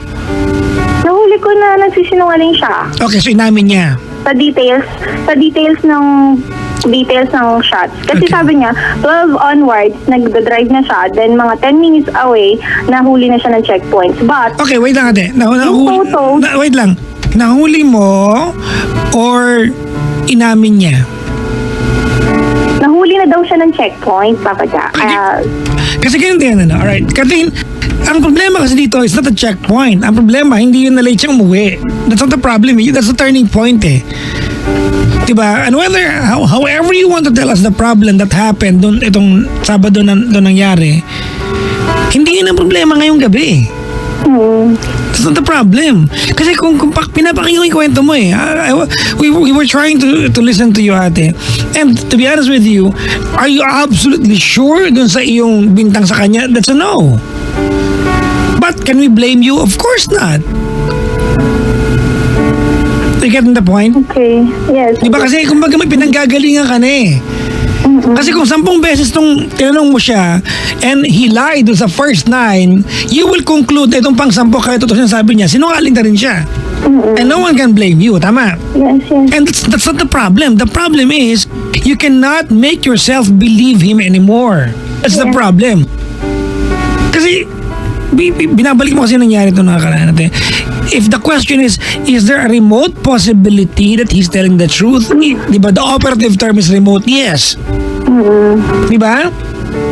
Nahuli ko na nagsisinungaling siya. Okay, so inamin niya. Sa details ng shots. Kasi Okay. sabi niya, 12 onwards, nag-drive na siya. Then mga 10 minutes away, nahuli na siya ng checkpoints. But, Okay, wait lang ate. photo. Wait lang. Nahuli mo or inamin niya? nahuli na daw siya ng checkpoint, Papa Jack. Kasi ganyan din, ano? Alright. Kathleen, ang problema kasi dito is not a checkpoint. Ang problema, hindi yun na late siyang umuwi. That's not the problem. That's the turning point eh. Diba? And however you want to tell us the problem that happened doon itong Sabado doon nangyari, hindi yun ang problema ngayong gabi. That's not the problem. Kasi kung pinapakinggan yung kwento mo eh. We were trying to listen to you, ate. And to be honest with you, are you absolutely sure dun sa iyong bintang sa kanya? That's a no. But can we blame you? Of course not. You getting the point? Okay, yes. Diba kasi kumbaga may pinanggagalingan ka na eh. Kasi kung 10 beses nung tinanong mo siya and he lied dun sa first 9, you will conclude na itong pang 10 kaya totoo sinasabi niya, sinungaling na rin siya. And no one can blame you, tama? Yes. And that's not the problem. The problem is you cannot make yourself believe him anymore. That's the problem. Kasi binabalik mo kasi nangyari ito nakakaraan natin. If the question is there a remote possibility that he's telling the truth? Diba? The operative term is remote. Yes. Diba?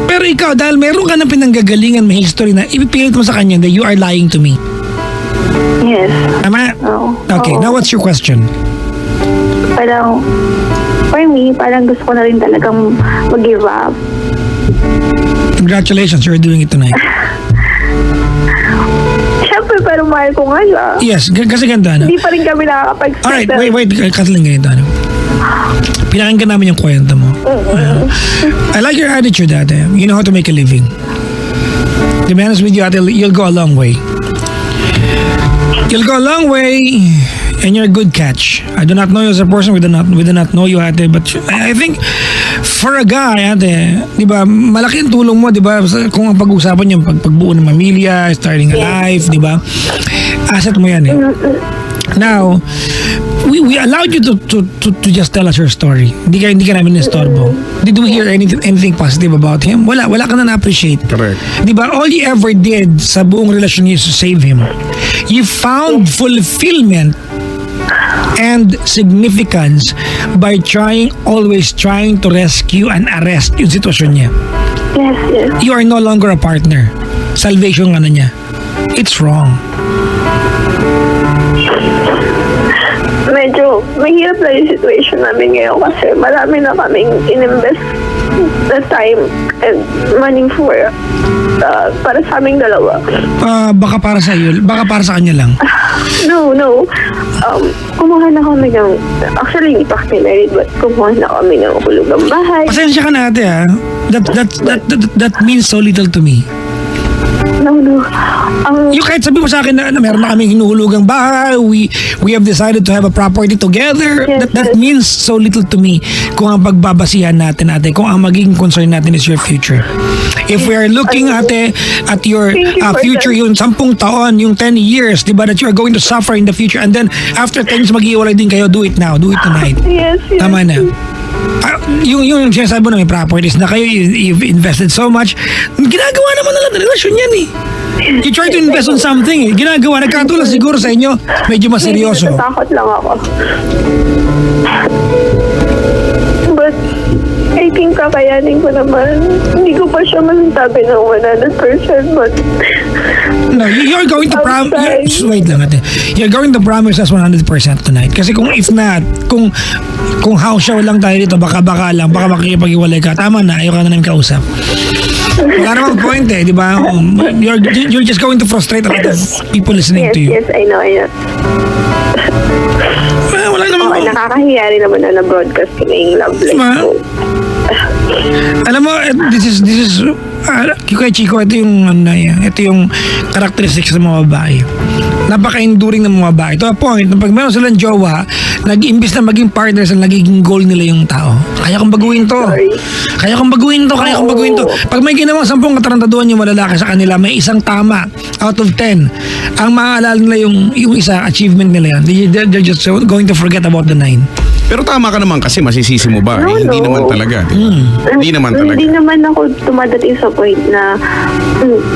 Pero ikaw, dahil meron ka ng pinanggagalingan, may history na ipipilit mo sa kanya that you are lying to me. Yes. Tama? Oo. Okay, Oo. now what's your question? Parang, for me, parang gusto ko na rin talagang mag-give up. Congratulations, you're doing it tonight. Siyempre, pero mahal ko nga siya. Yes, kasi ganito, ano? Hindi pa rin kami nakakapag-start. Alright, wait, Kathleen, ganito, ano? Pinakinggan namin yung kwento mo. I like your attitude, ate. You know how to make a living. To be honest with you, ate, you'll go a long way. You'll go a long way, and you're a good catch. I do not know you as a person. We do not know you, ate. But I think for a guy, ate, di ba, malaki ang tulong mo, di ba? Kung ang pag-usapan yung pagbuo ng pamilya, starting a life, di ba? Asset mo yan eh. Now, we allowed you to just tell us your story. Hindi ka namin nistorbo. Did we hear anything positive about him? Wala ka na na-appreciate. Correct. Di ba, all you ever did sa buong relasyon niyo is to save him. You found fulfillment and significance by always trying to rescue and arrest yung sitwasyon niya. Yes. You are no longer a partner. Salvation ano niya. It's wrong. Medyo mahirap na yung situation namin ngayon kasi marami na kaming ininvest na time and money for para sa aming dalawa. Baka para sa iyo, baka para sa kanya lang. No. Kumuha na kami ng, actually hindi pa kami married, but kumuha na kami ng hulugang bahay. Pasensya ka na ate ha. That means so little to me. No. Yung kahit sabi mo sa akin na meron na kaming hinuhulugang bahay, we have decided to have a property together. Yes, That means so little to me kung ang pagbabasihan natin ate, kung ang magiging concern natin is your future. If we are looking ate at your Thank you for future, that. yung 10 taon, yung 10 years, di ba, that you are going to suffer in the future, and then after 10 years maghiwalay din kayo, do it now, do it tonight. Yes. Tama na. Yung sinasabi mo na may properties na kayo, you've invested so much, ginagawa naman nila na relasyon yan eh. You try to invest on something eh. Ginagawa, nagkatulad siguro sa inyo, medyo mas seryoso. Natatakot lang ako. But, I think kakayanin ko naman. Hindi ko pa siya masasabi ng 100%, but No, you're going to promise. Wait lang ate. You're going to promise us 100% tonight. Kasi kung if not, kung house show lang tayo dito, baka lang, baka makikipag-iwalay ka. Tama na, ayaw ka na namin kausap. Wala namang point eh, di ba? You're just going to frustrate a lot of people listening to you. yes, I know. Wala namang... Okay, nakakahiya rin naman na na-broadcast ko na yung love life Ma- ko. Alam mo, this is kay Chico, ito yung characteristics ng mga babae. Napaka-enduring ng mga babae. To a point, na pag meron silang jowa, nag-imbis na maging partners, ang nagiging goal nila yung tao. Kaya kong baguhin to. Sorry. Kaya kong baguhin to. Pag may ginawang 10 katarantaduhan yung malalaki sa kanila, may isang tama out of 10. Ang maaalala nila yung isa, achievement nila yan. They're just going to forget about the 9. Pero tama ka naman kasi masisisi mo ba? No. Hindi naman talaga. Hindi naman talaga. Hindi naman ako dumadating sa point na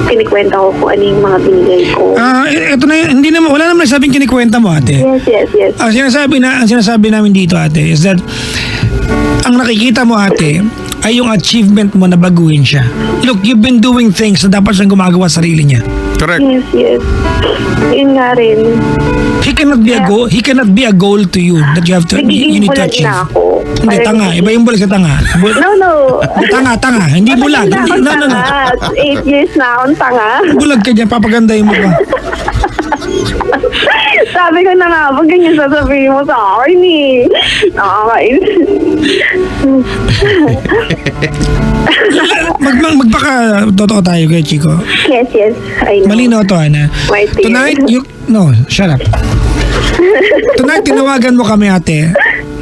kinikwenta ko kung ano yung mga binigay ko. Ito na yun, wala naman nagsabing kinikwenta mo ate. Yes. Ang sinasabi namin dito ate is that ang nakikita mo ate ay yung achievement mo na baguhin siya. Look, you've been doing things na dapat siyang gumagawa sa sarili niya. Correct. Yes. Yun nga rin. He cannot be a goal to you that you Nagiging need to bulag achieve. na ako. Hindi, tanga. Iba yung bulag sa tanga. No. Tanga. Hindi bulag. Matagal na akong tanga. 8 years na akong tanga. Bulag ka dyan, papagandahin mo pa. Sabi ko na nga, pag ganyan sasabihin mo sa akin eh. Nakakainis. Magpaka totoo tayo kay Chico. Yes. I know. Malino to, Ana. Martin. Tonight, no, shut up. Tonight, tinawagan mo kami, ate.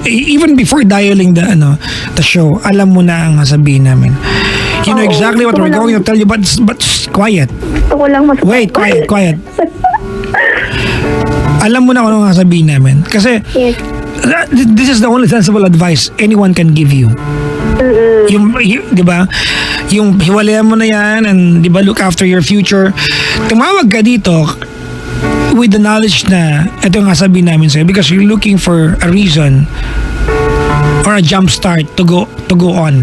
Even before dialing the show, alam mo na ang sabihin namin. You know exactly what we're going to tell you, but quiet. Gusto ko lang mas... Wait, quiet. Alam mo na kung ano sabihin namin. Kasi, Yes. this is the only sensible advice anyone can give you. Yung, di ba? Yung hiwalayan mo na yan and di ba, look after your future. Tumawag ka dito with the knowledge na ito yung sabihin namin sa'yo because you're looking for a reason or a jump start to go on.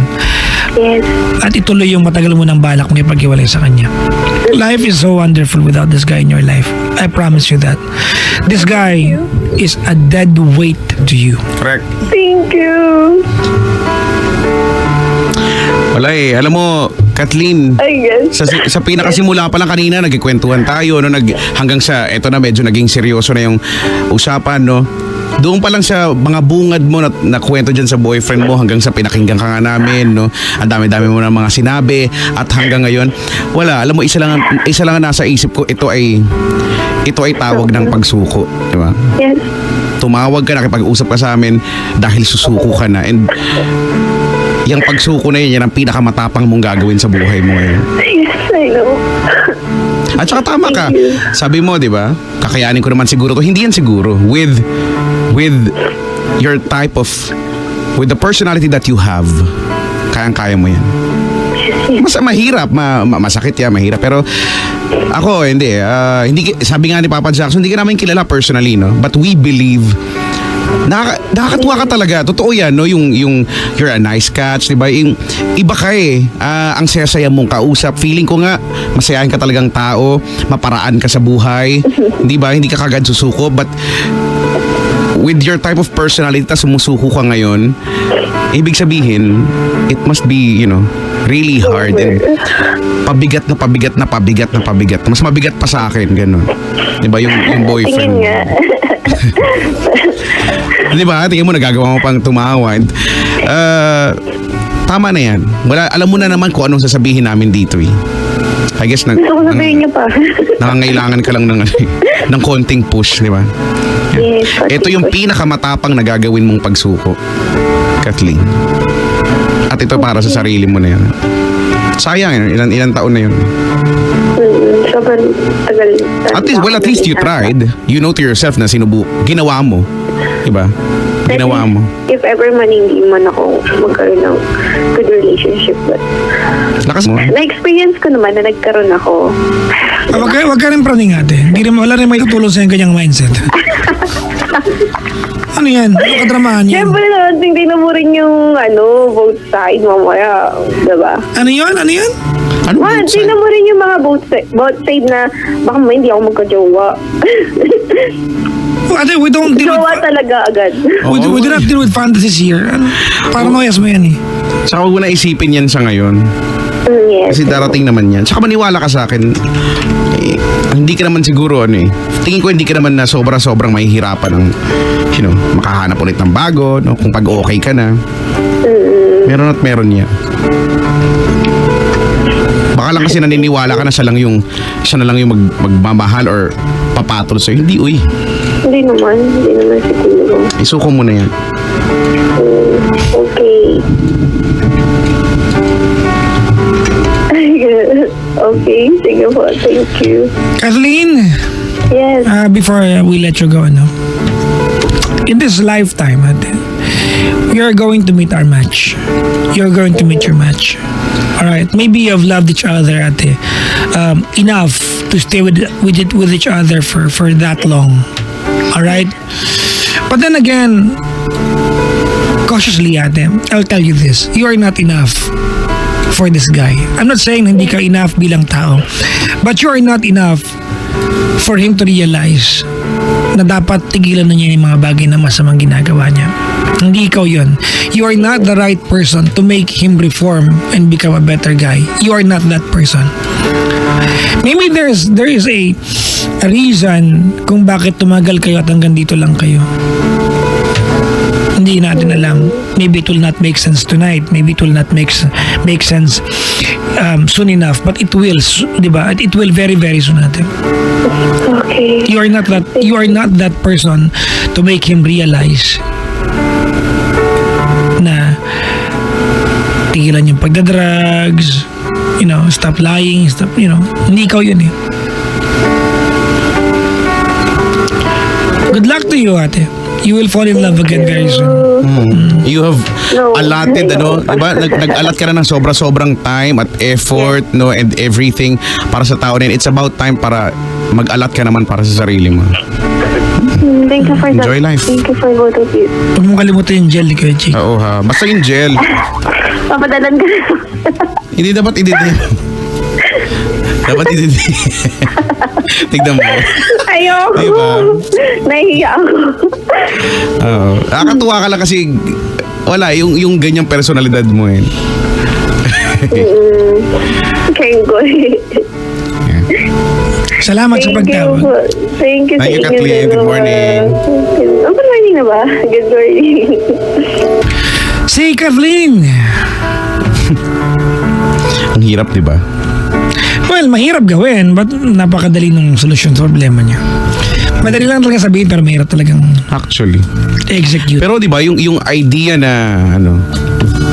Yes. At ituloy yung matagal mo ng balak mo ipaghiwalay sa kanya. Life is so wonderful without this guy in your life. I promise you that. This guy is a dead weight to you. Correct. Thank you. Wala eh. Alam mo, Kathleen, I guess. sa pinakasimula pa lang kanina, nagkikwentuhan tayo, hanggang sa, eto na medyo naging seryoso na yung usapan, no? Doon pa lang sa mga bungad mo na kwento dyan sa boyfriend mo hanggang sa pinakinggan ka nga namin, no? Ang dami-dami mo ng mga sinabi at hanggang ngayon, wala. Alam mo, isa lang ang nasa isip ko, ito ay tawag ng pagsuko, di ba? Yes. Tumawag ka, nakipag-usap ka sa amin dahil susuko ka na. And yung pagsuko na yan ang pinakamatapang mong gagawin sa buhay mo ngayon. Yes, I know. At saka tama ka. Sabi mo, di ba? Kakayanin ko naman siguro to. Hindi yan siguro. With your type of, with the personality that you have, kayang-kaya mo yan. Mas mahirap, masakit yan, mahirap. Pero ako, hindi. Sabi nga ni Papa Jackson, hindi ka namin kilala personally, no? But we believe nakakatuwa ka talaga. Totoo yan, no? Yung you're a nice catch, diba? Iba ka eh. Ang saya-saya mong kausap. Feeling ko nga, masayahin ka talagang tao. Maparaan ka sa buhay. Diba? Hindi ka kagad susuko. But with your type of personality, tas sumusuko ka ngayon, ibig sabihin, it must be, really hard. And pabigat na pabigat. Mas mabigat pa sa akin, ganun. Diba? Yung boyfriend. Tingin nga. Diba? Tingin mo, nagagawa mo pang tumawa. And, tama na yan. Alam mo na naman kung anong sasabihin namin dito eh. I guess Gusto ko sabihin niya pa. nangangailangan ka lang ng konting push, di ba? Yes. Ito yung pinakamatapang na gagawin mong pagsuko, Kathleen. At ito para sa sarili mo na yan. Sayang, ilan taon na yun. Sobrang tagal. At least you tried. You know to yourself na ginawa mo. Diba? Ginawa mo. If ever man hindi man ako magkaroon ng good relationship, but Lakas mo. na-experience ko naman na nagkaroon ako. Wag ka rin praning ate. Wala rin may tutulong sa yung kanyang mindset. Ano yan? Ano kadramahan yan? Siyempre naman, tingnan mo rin yung both side mamaya. Diba? Ano yan? Ano Man, both side? tingnan mo rin yung mga both side na baka hindi ako magka-jowa. Ate, we don't deal Jowa with... talaga agad. We do not deal with fantasies here. Para noyas mo yan eh. Saka huwag mo na isipin yan sa ngayon. Yes. Kasi darating naman yan. Saka maniwala ka sa akin, hindi ka naman siguro tingin ko hindi ka naman na sobrang mahihirapan ng, makahanap ulit ng bago, no? Kung pag-okay ka na. Meron at meron yan. Baka lang kasi naniniwala ka na siya na lang yung magmamahal or papatol sa'yo. Hindi, Hindi naman siguro. isuko mo na yan. Okay. Okay, sige po. Thank you. Kathleen, Yes. before we let you go, in this lifetime, ate, we are going to meet our match. You're going to meet your match. Alright, maybe you've loved each other, ate, enough to stay with each other for that long. Alright? But then again, cautiously, ate, I'll tell you this. You are not enough for this guy. I'm not saying hindi ka enough bilang tao, but you are not enough for him to realize na dapat tigilan na niya yung mga bagay na masamang ginagawa niya. Hindi ikaw yun. You are not the right person to make him reform and become a better guy. You are not that person. Maybe there is a reason kung bakit tumagal kayo at hanggang dito lang kayo. Hindi natin alam. Maybe it will not make sense tonight. Maybe it will not make sense soon enough. But it will, di ba? It will very, very soon natin. Okay. You are not that person to make him realize na tigilan yung pagdadrugs, stop lying, hindi ikaw yun eh. Good luck to you, ate. You will fall in love again very soon. You have No. allotted, diba? Nag-alat ka na ng sobrang time at effort, no, and everything para sa tao na yun. It's about time para mag-alat ka naman para sa sarili mo. Thank you for that. Enjoy life. Thank you for both of you. Huwag mong kalimutan yung gel ni Kuya Jake. Oo ha. Basta yung gel. Papadalan ka na. Hindi dapat dapat Tignan mo. Ayoko. Diba? Nahihiya ako. Oo. Nakakatuwa ka lang kasi wala, yung ganyang personalidad mo eh. Kaya ko Salamat sa pagtawag. Thank you. Thank you, Kathleen. Good morning. Good morning na ba? Good morning. Si Kathleen. Ang hirap, di ba? Well, mahirap gawin, but napakadali ng solusyon sa problema niya. Madali lang talaga sabihin, pero mahirap talagang Actually. execute. Pero di ba yung idea na ano,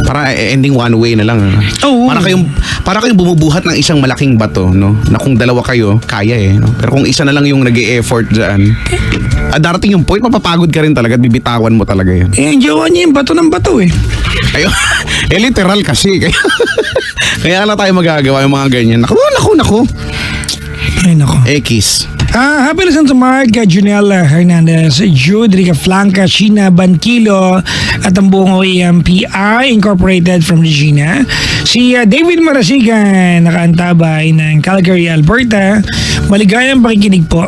para ending one way na lang. Oo. Para kayong bumubuhat ng isang malaking bato, no? Na kung dalawa kayo, kaya no? Pero kung isa na lang yung nag-e-effort diyan, darating yung point mapapagod ka rin talaga at bibitawan mo talaga yun. Ang jowa niya yung bato ng bato eh. Ayo, literal kasi kaya wala tayo magagawa yung mga ganyan. Naku. Ay nako. Ekis. Happy listen to Mark, Junella Hernandez, Jude, Rica Flanca, Sheena Banquilo, at ang buong OEMPI Incorporated from Regina. Si David Marasigan, nakaantabay ng Calgary, Alberta. Maligayang pakikinig po.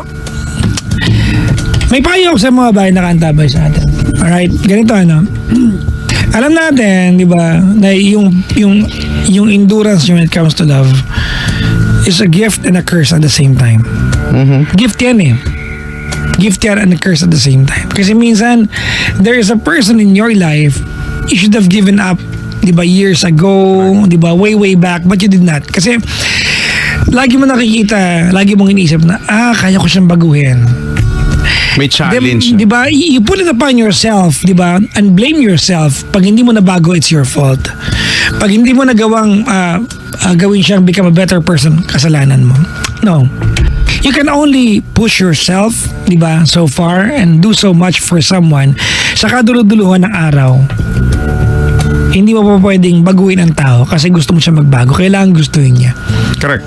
May payo ako sa mga bahay nakaantabay sa atin. Alright, ganito ano. Alam natin, di ba, na yung endurance when it comes to love is a gift and a curse at the same time. Gift yan eh. Gift yan and a curse at the same time. Kasi minsan, there is a person in your life you should have given up, di ba, years ago, di ba, way back, but you did not. Kasi, lagi mo nakikita, lagi mong iniisip na, kaya ko siyang baguhin. May challenge. Di ba, you put it upon yourself, di ba, and blame yourself. Pag hindi mo nabago, it's your fault. Pag hindi mo nagawang gawin siyang become a better person, kasalanan mo. No. You can only push yourself, di ba, so far and do so much for someone sa kaduluduluhan ng araw. Hindi mo pa pwedeng baguhin ang tao kasi gusto mo siya magbago. Kailangan gustuhin niya. Correct.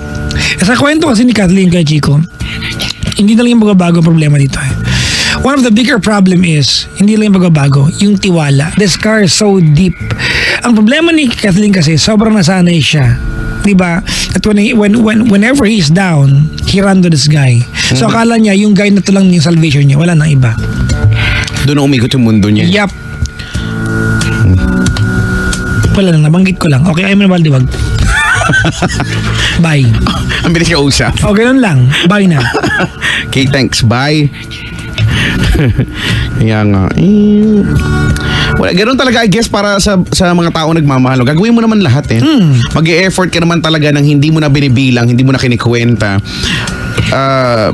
Sa kwento kasi ni Kathleen kay Chico, hindi na lang yung magbabago ang problema dito eh. One of the bigger problem is, hindi lang yung magbabago, yung tiwala. The scar is so deep. Ang problema ni Kathleen kasi, sobrang nasanay siya. Diba? At whenever he's down, he run to this guy. So akala niya, yung guy na to lang yung salvation niya, wala nang iba. Doon umikot yung mundo niya. Yup. Wala lang, nabanggit ko lang. Okay, ayaw mo na baldiwag. Bye. Ang bilis ka usap. O, ganun lang. Bye na. Okay, thanks. Bye. Kaya nga. Wala, ganoon talaga I guess para sa mga tao nagmamahal. Gagawin mo naman lahat eh. Mag-e-effort ka naman talaga ng hindi mo na binibilang, hindi mo na kinikwenta.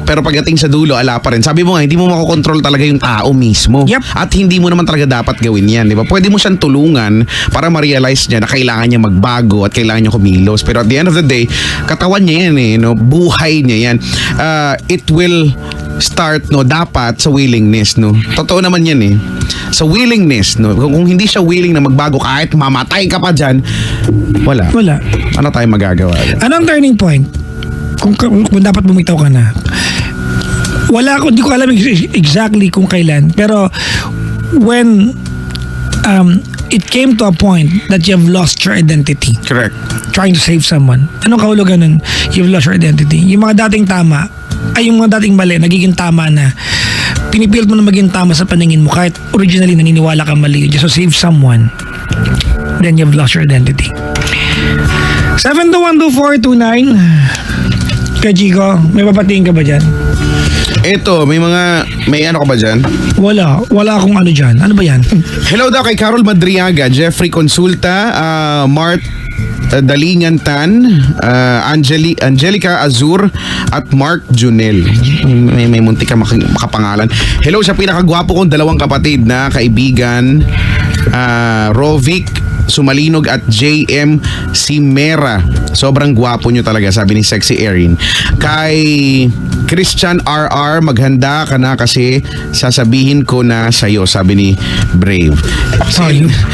Pero pagdating sa dulo, ala pa rin. Sabi mo nga, hindi mo makokontrol talaga yung tao mismo. Yep. At hindi mo naman talaga dapat gawin yan, di ba? Pwede mo siyang tulungan para ma-realize niya na kailangan niya magbago at kailangan niya kumilos. Pero at the end of the day, katawan niya yan eh, no? Buhay niya yan. It will start, no, dapat sa willingness, no? Totoo naman yan eh. Sa willingness, no? Kung hindi siya willing na magbago kahit mamatay ka pa dyan, wala. Ano tayo magagawa? Anong turning point? Kung dapat bumitaw ka na. Hindi ko alam exactly kung kailan, pero when it came to a point that you have lost your identity. Correct. Trying to save someone. Anong kahulugan nun? You've lost your identity. Yung mga dating tama, yung mga dating mali, nagiging tama na. Pinipilit mo na maging tama sa paningin mo kahit originally naniniwala ka mali. Just to save someone, then you've lost your identity. 7212429. Kay Chico, may papatingin ka ba dyan? Eto, may ano ka ba dyan? Wala akong ano dyan. Ano ba yan? Hello daw kay Carol Madriaga, Jeffrey Consulta, Mart Dalingan Tan, Angelica Azur at Mark Junel. May muntik ka makapangalan. Hello sa pinakagwapo kong dalawang kapatid na kaibigan, Rovic Sumalinog at JM Simera. Sobrang gwapo nyo talaga, sabi ni Sexy Erin. Kay Christian RR, maghanda ka na kasi sasabihin ko na sa'yo, sabi ni Brave.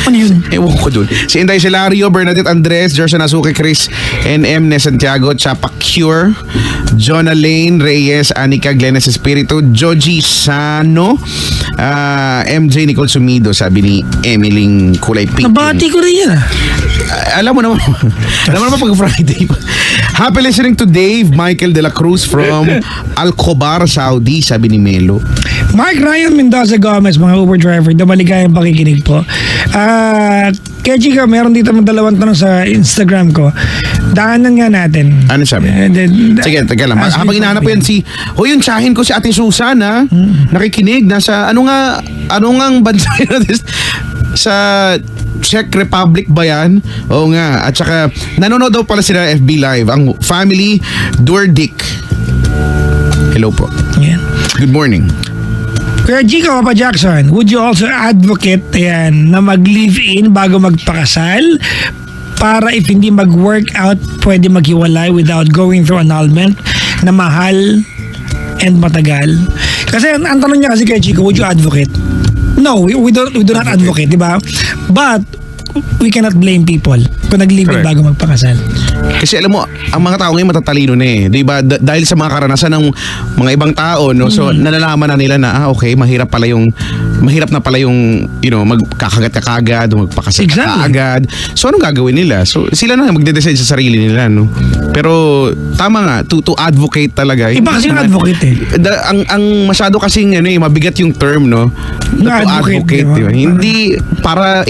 Ano yun? Ewan ko dun. Si Inday Silario, Bernadette Andres, George Nasuke, Chris NM Ne Santiago, Chapa Cure, Jonah Lane Reyes, Anika Glenes Espiritu, Joji Sano, MJ Nicole Sumido, sabi ni Emiling Kulay Pink. Nabati ko rin yan. alam mo naman pag Friday. Happy listening to Dave Michael de la Cruz from Alcobar, Saudi, sabi ni Melo. Mark Ryan Mendoza Gomez, mga Uber driver, maligayang pakikinig po. Kaya Chico, meron dito mga dalawang tanong sa Instagram ko. Daanan nga natin. Ano sabi? Sige, taga lang. Habang inahanap ko yan yung tsahin ko si Ate Susan, ha? Nakikinig. Nasa, ano nga ang bansa natin? Sa Czech Republic ba yan? Oo nga. At saka, nanonood daw pala sila FB Live. Ang family Durdick. Hello po. Yeah. Good morning. Kuya Chico, Papa Jackson, would you also advocate na mag-live-in bago magpakasal? Para if hindi mag-work out, pwede maghiwalay without going through annulment na mahal and matagal. Kasi ang tanong niya kasi kay Chico, would you advocate? No, we do not advocate, di ba? But we cannot blame people kung nag-live-in Correct. bago magpakasal. Kasi alam mo, ang mga tao ngayon matatalino na eh. Diba? Dahil sa mga karanasan ng mga ibang tao, no? So, nalalaman na nila na, okay, mahirap na pala yung, magkakagat ka kagad, magpakasal ka Exactly. agad. So, anong gagawin nila? So, sila na magde-decide sa sarili nila, no? Pero, tama nga, to advocate talaga. Iba kasi yung advocate eh. Ang masyado kasing, mabigat yung term, no? To Advocate, diba? diba? Hindi, para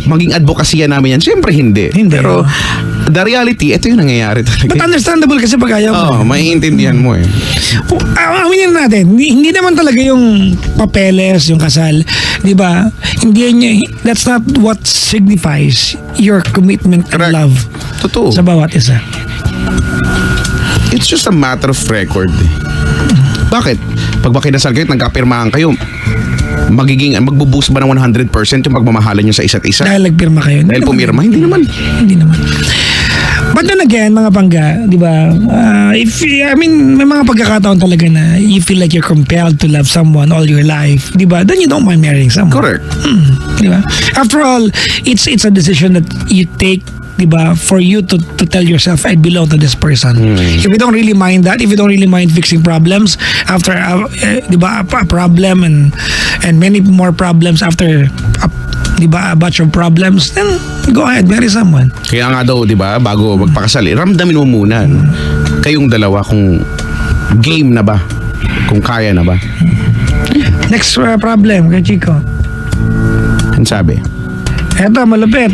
maging advokasya namin yan. Siyempre, hindi. Hindi, Pero, oh. the reality, ito yung nangyayari talaga. But understandable kasi pag ayaw mo. Maiintindihan mo eh. Aminin natin, hindi naman talaga yung papeles, yung kasal, di ba? That's not what signifies your commitment and Correct. love Totoo. sa bawat isa. It's just a matter of record. Bakit? Pag ba kinasal kayo, nagkapirmahan kayo, magbubuhos ba ng 100% yung pagmamahalan nyo sa isa't isa? Dahil nagpirma kayo. Dahil pumirma? Hindi naman. Hindi naman. But then again, mga pangga, di ba? May mga pagkakataon talaga na you feel like you're compelled to love someone all your life, di ba? Then you don't mind marrying someone. Correct. Di ba? After all, it's a decision that you take, di ba, for you to tell yourself, I belong to this person. If you don't really mind that, if you don't really mind fixing problems after, di ba, a problem and many more problems after, di ba, a batch of problems, then go ahead, marry someone. Kaya nga daw, di ba, bago magpakasal, ramdamin mo muna, no? Kayong dalawa kung game na ba, kung kaya na ba. Next problem kay Chico. Ano sabi? Eto, malapit.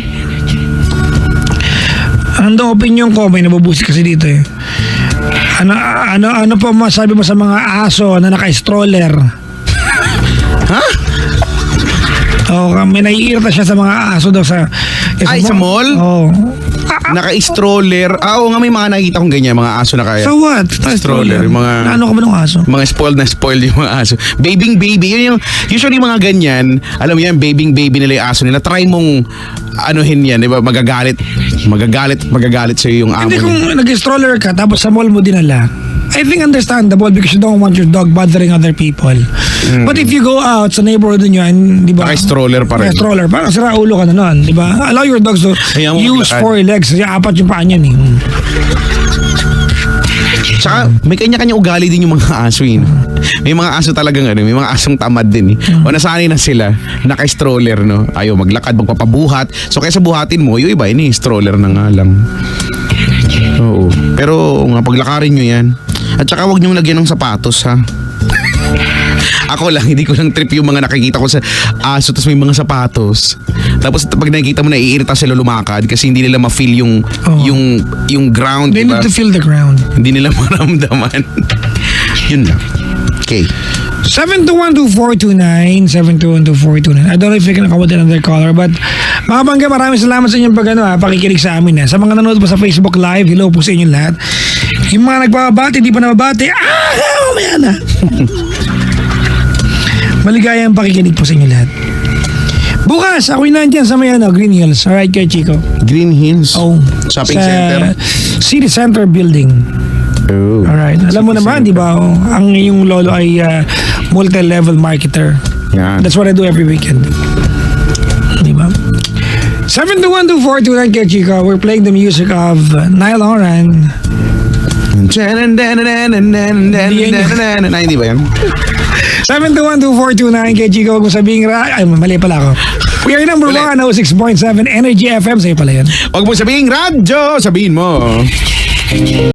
Andong opinion ko, may nabubusi kasi dito eh. Ano pa masabi mo sa mga aso na naka-stroller? Ha? May naiirita siya sa mga aso daw sa Sa mall? Oo. Naka-stroller. Oo nga, may mga nakikita kong ganyan, mga aso na kaya. So what? Stroller, yung mga- Ano ka ba ng aso? Mga spoiled yung mga aso. Baby. Yun yung, usually mga ganyan, alam mo yan, baby nila yung aso nila. Try mong, anuhin yan, di ba? Magagalit sa'yo yung amo Hindi niya. kung nag-stroller ka tapos sa mall mo dinala, I think understandable because you don't want your dog bothering other people. But if you go out sa neighborhood nyo and, di ba? Naka-stroller pa rin. Naka-stroller, parang sira ulo ka na nun, di ba? Allow your dogs to Ayaw mo use maglakad. 4 legs. Kasi 4 yung paa niyan eh. Tsaka, may kanya-kanya ugali din yung mga aso yun. May mga aso talagang may mga asong tamad din eh. O nasanay na sila, naka-stroller, no? Ayaw maglakad, magpapabuhat. So kaysa buhatin mo, yung iba, stroller na nga lang. Oo. Pero nga, paglakarin nyo yan. At saka huwag nyo lagyan ng sapatos, ha? Ako lang, hindi ko lang trip yung mga nakikita ko sa aso tapos may mga sapatos. Tapos pag nakikita mo, naiirita sila lumakad kasi hindi nila ma-feel yung ground, They diba? need to feel the ground. Hindi nila maramdaman. Yun lang. Okay. 7212429 7212429. I don't know if you can accommodate another caller, but mga bangga, maraming salamat sa inyong pakikinig sa amin. Sa mga nanonood pa sa Facebook Live, hello po sa inyo lahat. Yung mga nagbabati, di pa nababati, mamaya na. Maligayang pakikinig po sa inyo lahat. Bukas, ako'y nandiyan sa Green Hills. Alright, kay Chico. Green Hills. Oh, Shopping sa center. City Center Building. Oh. Alright. Alam mo City naman, center. di ba? Ang iyong lolo ay multi-level marketer. Yan. That's what I do every weekend. Di ba? 7212429 kay Chico. We're playing the music of Niall Horan. Hindi ba yan? 721-2429 kay Chico, huwag mo sabihin ay mali pala ako. We are number Ulit. 1, 06.7 Energy FM, sa'yo pala yan. Huwag mo sabihin radyo, sabihin mo.